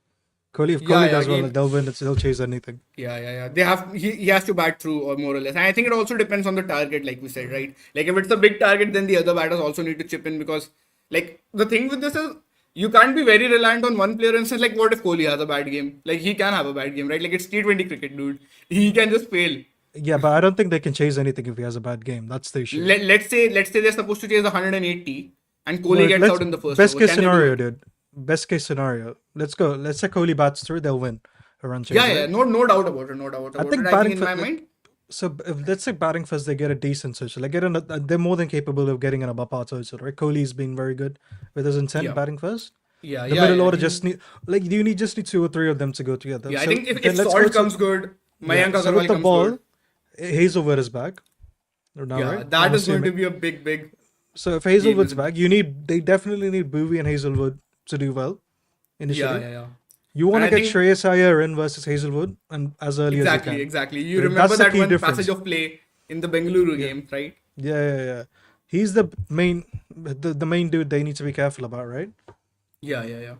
If Kohli does well, again, they'll win. They'll chase anything. yeah. They have he has to bat through or more or less. And I think it also depends on the target, like we said, right? Like if it's a big target, then the other batters also need to chip in because like the thing with this is you can't be very reliant on one player and say like what if Kohli has a bad game? Like he can have a bad game, right? Like it's T20 cricket, dude. He can just fail. Yeah, but I don't think they can chase anything if he has a bad game. That's the issue. Let's say they're supposed to chase 180 and Kohli Well, gets out in the first best over. case Can they do scenario, it? dude. Best case scenario. Let's go. Let's say Kohli bats through, they'll win a run chase. Yeah, right? no doubt about it, no doubt I about think it. I batting think in my for, mind, so if let's say batting first, they get a decent social. Like they're more than capable of getting an above par total, right? Kohli's been very good with his intent yeah, batting first. yeah, The yeah, middle yeah. order just need like you need just need 2 or 3 of them to go together. Yeah, I So think if then let's go Salt to comes good, Mayank so with Agarwal the comes ball, good. Hazelwood is back. Now, Yeah, right? that I'm is going to assuming. be a big So if game, Hazelwood's isn't it? back, they definitely need Bowie and Hazelwood to do well initially. Yeah. You want And to I get think Shreyas Iyer in versus Hazelwood and as early as you can. exactly. You Right? remember That's the that key one difference. passage of play in the Bengaluru Yeah. game, right? Yeah. He's the main dude they need to be careful about, right? Yeah.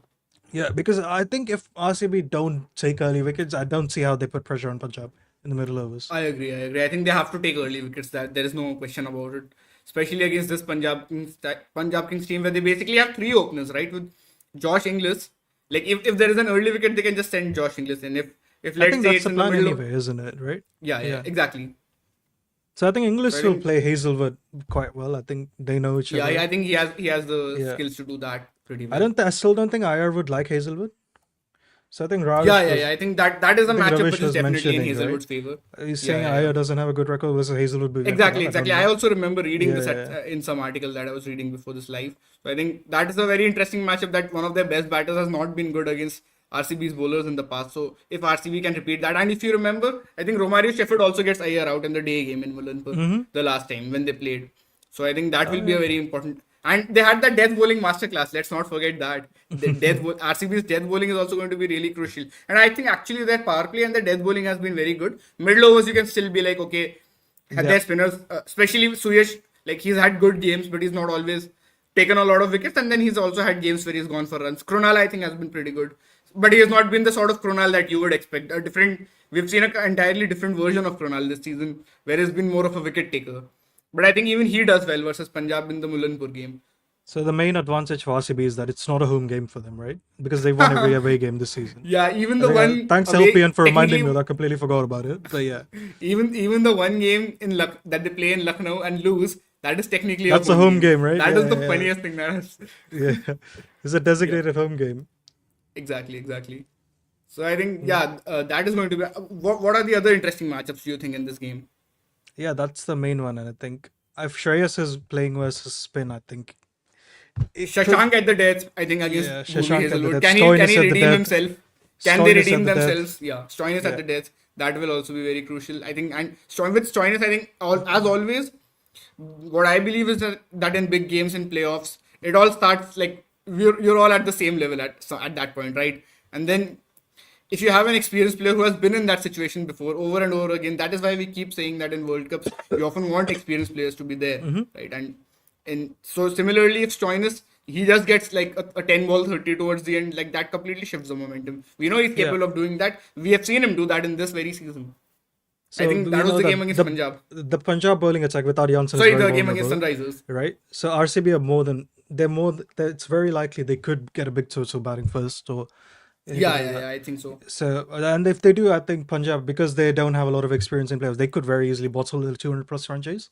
Yeah, because I think if RCB don't take early wickets, I don't see how they put pressure on Punjab in the middle overs. I agree. I think they have to take early wickets. That there is no question about it. Especially against this Punjab Kings team where they basically have 3 openers, right? With Josh Inglis. Like if there is an early wicket, they can just send Josh Inglis in. If I let's think say that's it's the in the plan middle of, anyway, isn't it? Right? yeah, exactly. So I think English So I will think, play Hazelwood quite well. I think they know each other. yeah, I think he has the Yeah. skills to do that pretty I well. I still don't think IR would like Hazelwood. So I think Yeah. I think that is a I think matchup Ravish which is was definitely in mentioning, right? Hazelwood's favor. He's Yeah, saying yeah, IR yeah. doesn't have a good record versus Hazelwood will be better. Exactly, Well, I don't exactly. I know. also remember reading this Yeah. in some article that I was reading before this live. So I think that is a very interesting matchup that one of their best batters has not been good against RCB's bowlers in the past. So if RCB can repeat that, and if you remember, I think Romario Sheffield also gets IR out in the day game in Mullanpur the last time when they played. So I think that will be a very important. And they had that death bowling masterclass. Let's not forget that. The RCB's death bowling is also going to be really crucial. And I think actually their power play and their death bowling has been very good. Middle overs, you can still be like, okay, their spinners, especially Suyash, like he's had good games, but he's not always taken a lot of wickets. And then he's also had games where he's gone for runs. Krunal, I think, has been pretty good, but he has not been the sort of Krunal that you would expect. We've seen an entirely different version of Krunal this season, where he's been more of a wicket taker. But I think even he does well versus Punjab in the Mullanpur game. So the main advantage for RCB is that it's not a home game for them, right? Because they've won every away game this season. Yeah, even the one. Thanks away, LPN for reminding me. technically, I completely forgot about it. But yeah, even the one game in that they play in Lucknow and lose, that is technically that's a home game, right? That Yeah, is the yeah. funniest thing that is. Yeah, it's a designated home game. Exactly. So I think that is going to be. What are the other interesting matchups you think in this game? Yeah, that's the main one, and I think if Shreyas is playing versus spin, I think Shashank at the death, I think against Yeah, Bhumi Shashank at the Hazelwood. death. Can Stoinis he at the redeem death. himself? Can Stoinis they at redeem the death. themselves? Yeah, Stoinis Yeah. at the death. That will also be very crucial. I think, and with Stoinis, I think as always, what I believe is that in big games in playoffs, it all starts like you're all at the same level at that point, right? And then if you have an experienced player who has been in that situation before over and over again, that is why we keep saying that in World Cups you often want experienced players to be there, right? And so similarly, if Stoinis he just gets like a 10 ball 30 towards the end, like that completely shifts the momentum. We know he's capable of doing that. We have seen him do that in this very season. So I think we that was know the that game against Punjab. The Punjab bowling attack without Janssen Sorry, is very the game against vulnerable, Sunrisers. right? So RCB are more than it's very likely they could get a big total batting first or anything like that. Yeah, I think so. So and if they do, I think Punjab, because they don't have a lot of experience in playoffs, they could very easily bottle the 200 plus run chase.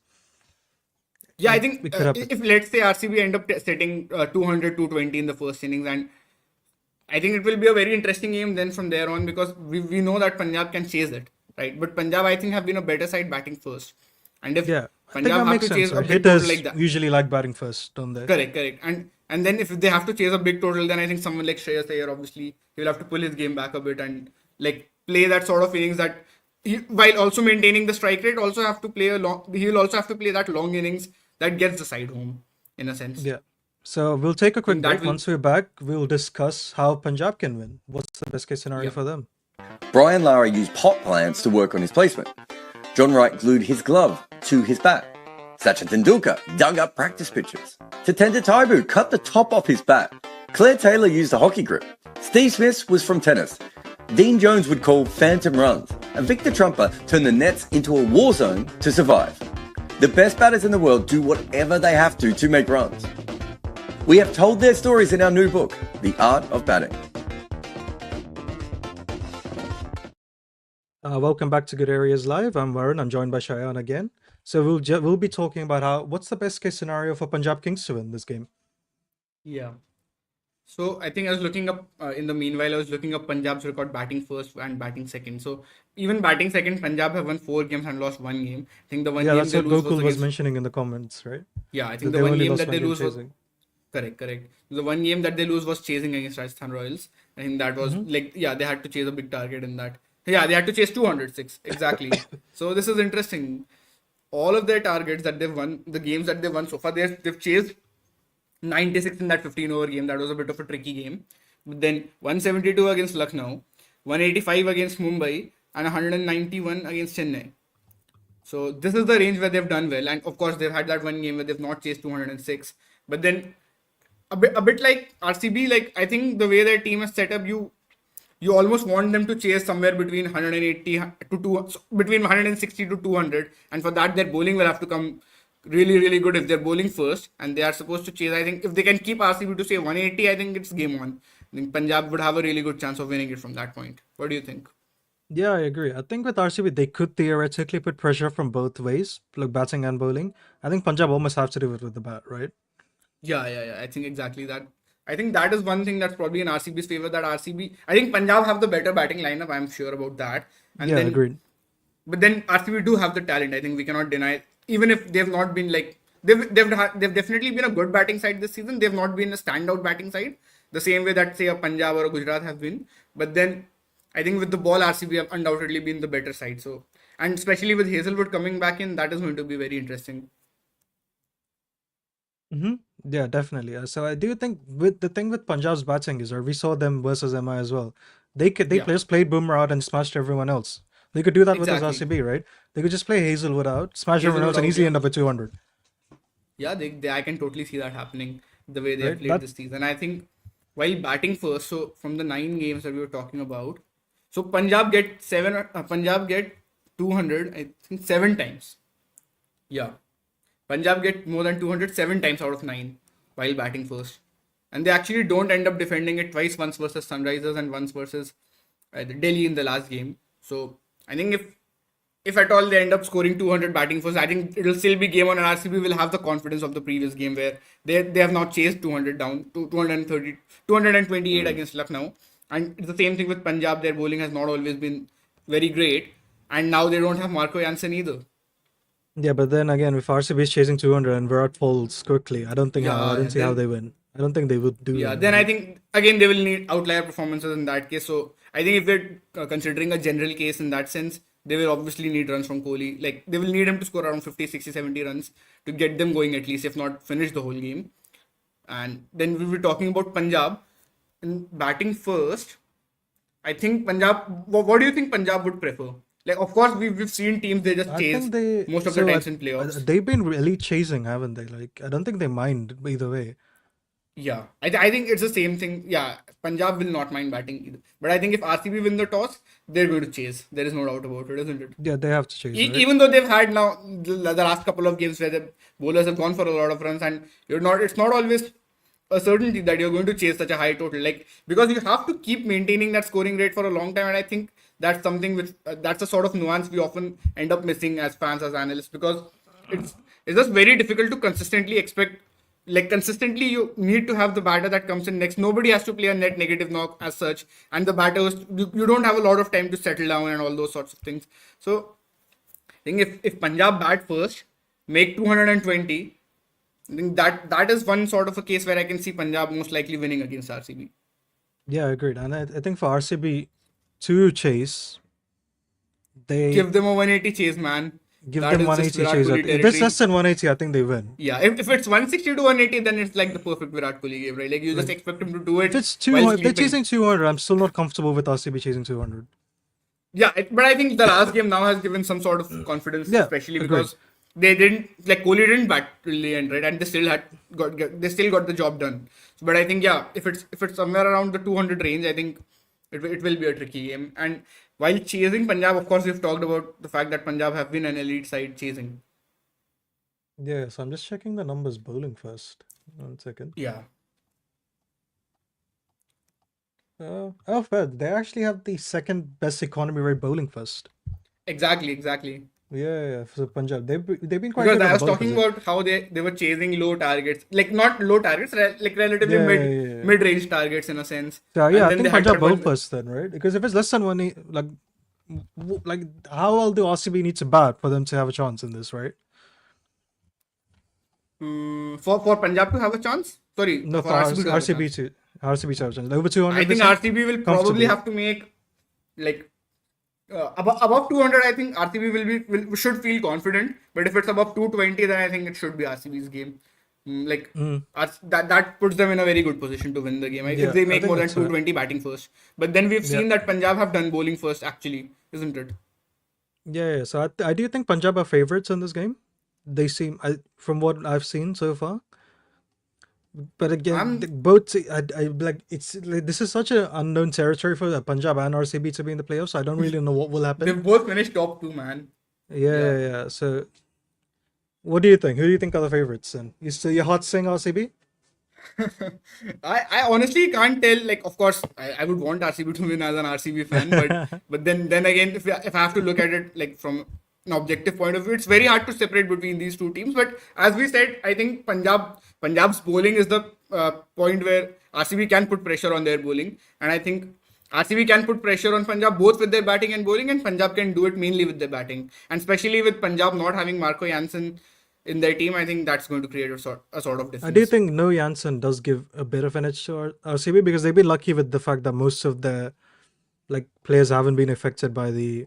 Yeah, I think It could happen. if let's say RCB end up setting 200, 220 in the first innings, and I think it will be a very interesting game then from there on, because we know that Punjab can chase it, right? But Punjab, I think, have been a better side batting first. And if Yeah, I think Punjab that have makes to sense. chase a Right? big total Hitters like that. usually like batting first, don't they? Correct. And then if they have to chase a big total, then I think someone like Shreyas Iyer, obviously, he'll have to pull his game back a bit and like play that sort of innings that while also maintaining the strike rate, also have to play he'll also have to play that long innings that gets the side home, in a sense. Yeah. So we'll take a quick that break. will- Once we're back, we'll discuss how Punjab can win. What's the best case scenario for them? Brian Lara used pot plants to work on his placement. John Wright glued his glove to his bat. Sachin Tendulkar dug up practice pictures. Tatenda Taibu cut the top off his bat. Claire Taylor used a hockey grip. Steve Smith was from tennis. Dean Jones would call phantom runs. And Victor Trumper turned the nets into a war zone to survive. The best batters in the world do whatever they have to make runs. We have told their stories in our new book, The Art of Batting. Welcome back to Good Areas Live. I'm Varun. I'm joined by Shayan again. So we'll be talking about what's the best case scenario for Punjab Kings to win this game. Yeah. So I think I was looking up in the meanwhile, I was looking up Punjab's record batting first and batting second. So even batting second, Punjab have won 4 games and lost 1 game. I think the one game That's they what lose Gokul was against, mentioning in the comments, right? Yeah, I think That the they one only game lost that they one game lose was chasing. correct. The one game that they lose was chasing against Rajasthan Royals. I think that was they had to chase a big target in that. Yeah, they had to chase 206 exactly. So this is interesting. All of their targets that they've won, the games that they've won so far, they've chased 96 in that 15 over game. That was a bit of a tricky game. But then 172 against Lucknow, 185 against Mumbai, and 191 against Chennai. So this is the range where they've done well. And of course, they've had that one game where they've not chased 206. But then a bit like RCB, like I think the way their team is set up, you almost want them to chase somewhere between 180 to 2 between 160 to 200, and for that their bowling will have to come really good if they're bowling first and they are supposed to chase. I think if they can keep RCB to say 180, I think it's game on. I think Punjab would have a really good chance of winning it from that point. What do you think? Yeah, I agree. I think with RCB, they could theoretically put pressure from both ways, like batting and bowling. I think Punjab almost have to do it with the bat, right? Yeah. I think exactly that. I think that is one thing that's probably in RCB's favor. That RCB, I think Punjab have the better batting lineup. I'm sure about that. And Yeah, then, agreed. but then RCB do have the talent. I think we cannot deny. Even if they've not been like they've definitely been a good batting side this season. They've not been a standout batting side the same way that say a Punjab or a Gujarat have been. But then I think with the ball, RCB have undoubtedly been the better side. So and especially with Hazelwood coming back in, that is going to be very interesting. Mm-hmm. Yeah, definitely. So I do think with the thing with Punjab's batting is, or we saw them versus MI as well. They Yeah, just played Bumrah out and smashed everyone else. They could do that with this exactly. RCB, right? They could just play Hazelwood out, smash everyone Hazelwood else, and out, easily yeah. end up with 200, Yeah, they I can totally see that happening the way they have right? played this season. I think while batting first, so from the 9 games that we were talking about, so Punjab get 200, I think 7 times. Yeah, Punjab get more than 207 times out of 9 while batting first, and they actually don't end up defending it twice, once versus Sunrisers and once versus Delhi in the last game. So I think if at all they end up scoring 200 batting first, I think it'll still be game on, and RCB will have the confidence of the previous game where they have not chased 200 down to 230, 228 against Lucknow. And it's the same thing with Punjab. Their bowling has not always been very great, and now they don't have Marco Jansen either. Yeah, but then again, if RCB is chasing 200 and Virat falls quickly, I don't see how Then they win. I don't think they would do Yeah, that, then I right? think again they will need outlier performances in that case. So I think if they're considering a general case in that sense, they will obviously need runs from Kohli. Like they will need him to score around 50, 60, 70 runs to get them going at least, if not finish the whole game. And then we were talking about Punjab in batting first. I think Punjab. What do you think Punjab would prefer? Like, of course, we've seen teams they just I chase think they most of the so times in playoffs. they've been really chasing, haven't they? Like I don't think they mind either way. Yeah, I think it's the same thing. Yeah, Punjab will not mind batting either. But I think if RCB win the toss, they're going to chase. There is no doubt about it, isn't it? Yeah, they have to chase, right? Even though they've had now the last couple of games where the bowlers have gone for a lot of runs, and it's not always a certainty that you're going to chase such a high total. Like, because you have to keep maintaining that scoring rate for a long time, and I think that's something which that's a sort of nuance we often end up missing as fans, as analysts, because it's it's just very difficult to consistently expect. Like, consistently you need to have the batter that comes in next. Nobody has to play a net negative knock as such, and the batters, you don't have a lot of time to settle down and all those sorts of things. So I think if Punjab bat first, make 220, I think that is one sort of a case where I can see Punjab most likely winning against RCB. Yeah, agreed. And I think for RCB to chase, they Give them a 180 chase, man. give That them is just 180 Virat chase. Kohli If it's less territory. than 180, I think they win. Yeah, if it's 160 to 180, then it's like the perfect Virat Kohli game, right? Like, you just Like expect him to do if it it's while 200, if they're sleeping. chasing 200, I'm still not comfortable with RCB chasing 200. Yeah, but I think the last game now has given some sort of confidence, Yeah, especially agreed. because they didn't, like, Kohli didn't bat till the end, right? And they still they still got the job done. But I think, yeah, if it's somewhere around the 200 range, I think it will be a tricky game. And while chasing Punjab, of course, we've talked about the fact that Punjab have been an elite side chasing. Yeah, so I'm just checking the numbers bowling first. 1 second. Yeah, Oh, fair. They actually have the second best economy rate bowling first. exactly. Yeah. So Punjab, they've been quite Because good on I the was bowling talking front. about how they were chasing low targets, like not low targets, like relatively Yeah. mid range targets in a sense. So yeah, And I then they think had Punjab that bowl one. first then, right? Because if it's less than like how well do RCB need to bat for them to have a chance in this, right? For Punjab to have a chance. Sorry, No, for for RCB to have a RCB chance. to have a chance. Over I 200 think this year, RCB will probably comfortably. have to make like above 200. I think RCB should feel confident. But if it's above 220, then I think it should be RCB's game. Like that puts them in a very good position to win the game if Yeah, they I make think more than that's fair. 220 batting first. But then we've Yeah. seen that Punjab have done bowling first, actually, isn't it? Yeah. So I do think Punjab are favorites in this game. They seem, from what I've seen so far. But again, I'm both I like it's like, this is such an unknown territory for Punjab and RCB to be in the playoffs. So I don't really know what will happen. They've both finished top two, man. Yeah. Yeah. So what do you think? Who do you think are the favorites? And your heart's saying RCB? I honestly can't tell. Like, of course, I would want RCB to win as an RCB fan, but then again, if I have to look at it like from an objective point of view, it's very hard to separate between these two teams. But as we said, I think Punjab's bowling is the point where RCB can put pressure on their bowling, and I think RCB can put pressure on Punjab both with their batting and bowling, and Punjab can do it mainly with their batting, and especially with Punjab not having Marco Jansen in their team, I think that's going to create a sort of difference. I do think no Janssen does give a bit of an edge to RCB because they've been lucky with the fact that most of the like players haven't been affected by the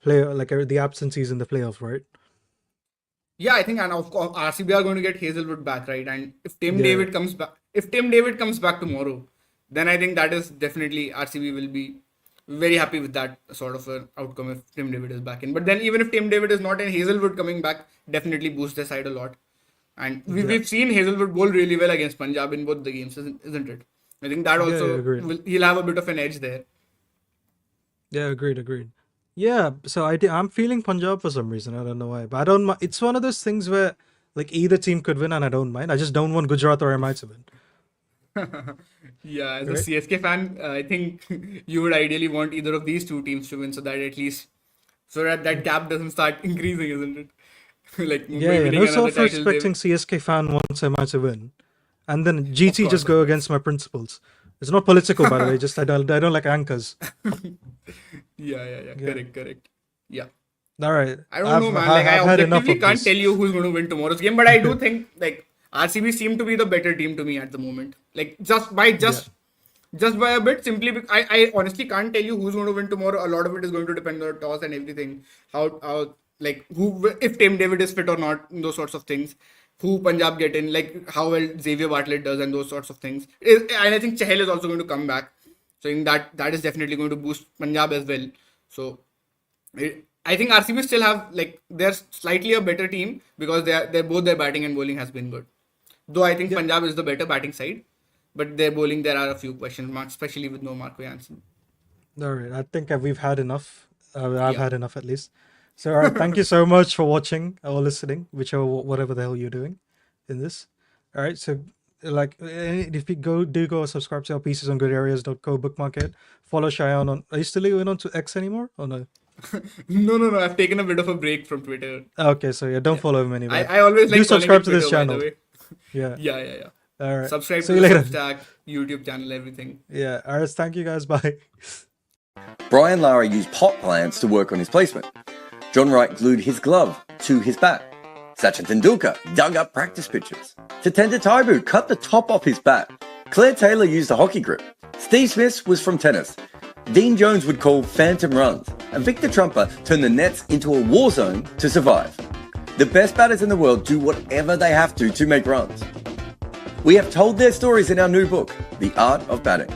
the absences in the playoffs, right? Yeah, I think, and of course RCB are going to get Hazelwood back, right? And if Tim Yeah. David comes back tomorrow, then I think that is definitely RCB will be very happy with that sort of an outcome if Tim David is back in. But then even if Tim David is not in, Hazelwood coming back definitely boosts their side a lot. And we've seen Hazelwood bowl really well against Punjab in both the games, isn't it? I think that also agreed. he'll have a bit of an edge there. Yeah, agreed. Yeah, so I'm feeling Punjab for some reason. I don't know why, but I don't. It's one of those things where like either team could win, and I don't mind. I just don't want Gujarat or MI to win. Yeah, as a Right. CSK fan, I think you would ideally want either of these two teams to win, so that at least that gap doesn't start increasing, isn't it? Like Mumbai Yeah, winning no another self title. respecting CSK fan wants MI to win, and then GT course, just of go against my principles. It's not political, by the way. Just I don't like anchors. Yeah. Correct. Yeah. All right. I don't know, man. Like, I I've had enough objectively of can't this. tell you who's going to win tomorrow's game, but I do think like RCB seem to be the better team to me at the moment. Like just by a bit, simply because I honestly can't tell you who's going to win tomorrow. A lot of it is going to depend on the toss and everything. How like who, if Tim David is fit or not, those sorts of things. Who Punjab get in, like how well Xavier Bartlett does, and those sorts of things. And I think Chahal is also going to come back, so in that is definitely going to boost Punjab as well. So I think RCB still have like they're slightly a better team because they're both their batting and bowling has been good. Though I think Punjab is the better batting side, but their bowling there are a few question marks, especially with no Marco Jansen. All right. I think we've had enough. I've had enough at least. So, all right. Thank you so much for watching or listening, whatever the hell you're doing in this. All right. So, like, if you go subscribe to our pieces on goodareas.co, bookmark it. Follow Shayan on. Are you still going on to X anymore or no? No. I've taken a bit of a break from Twitter. Okay. So yeah, don't follow him anyway. I always like do subscribe to Twitter, this by channel. the way. Yeah. Yeah. All right. Subscribe See to you the later. Substack, YouTube channel, everything. Yeah. All right. Thank you guys. Bye. Brian Lara used pot plants to work on his placement. John Wright glued his glove to his bat. Sachin Tendulkar dug up practice pitches. Tatenda Taibu cut the top off his bat. Claire Taylor used a hockey grip. Steve Smith was from tennis. Dean Jones would call phantom runs. And Victor Trumper turned the nets into a war zone to survive. The best batters in the world do whatever they have to make runs. We have told their stories in our new book, The Art of Batting.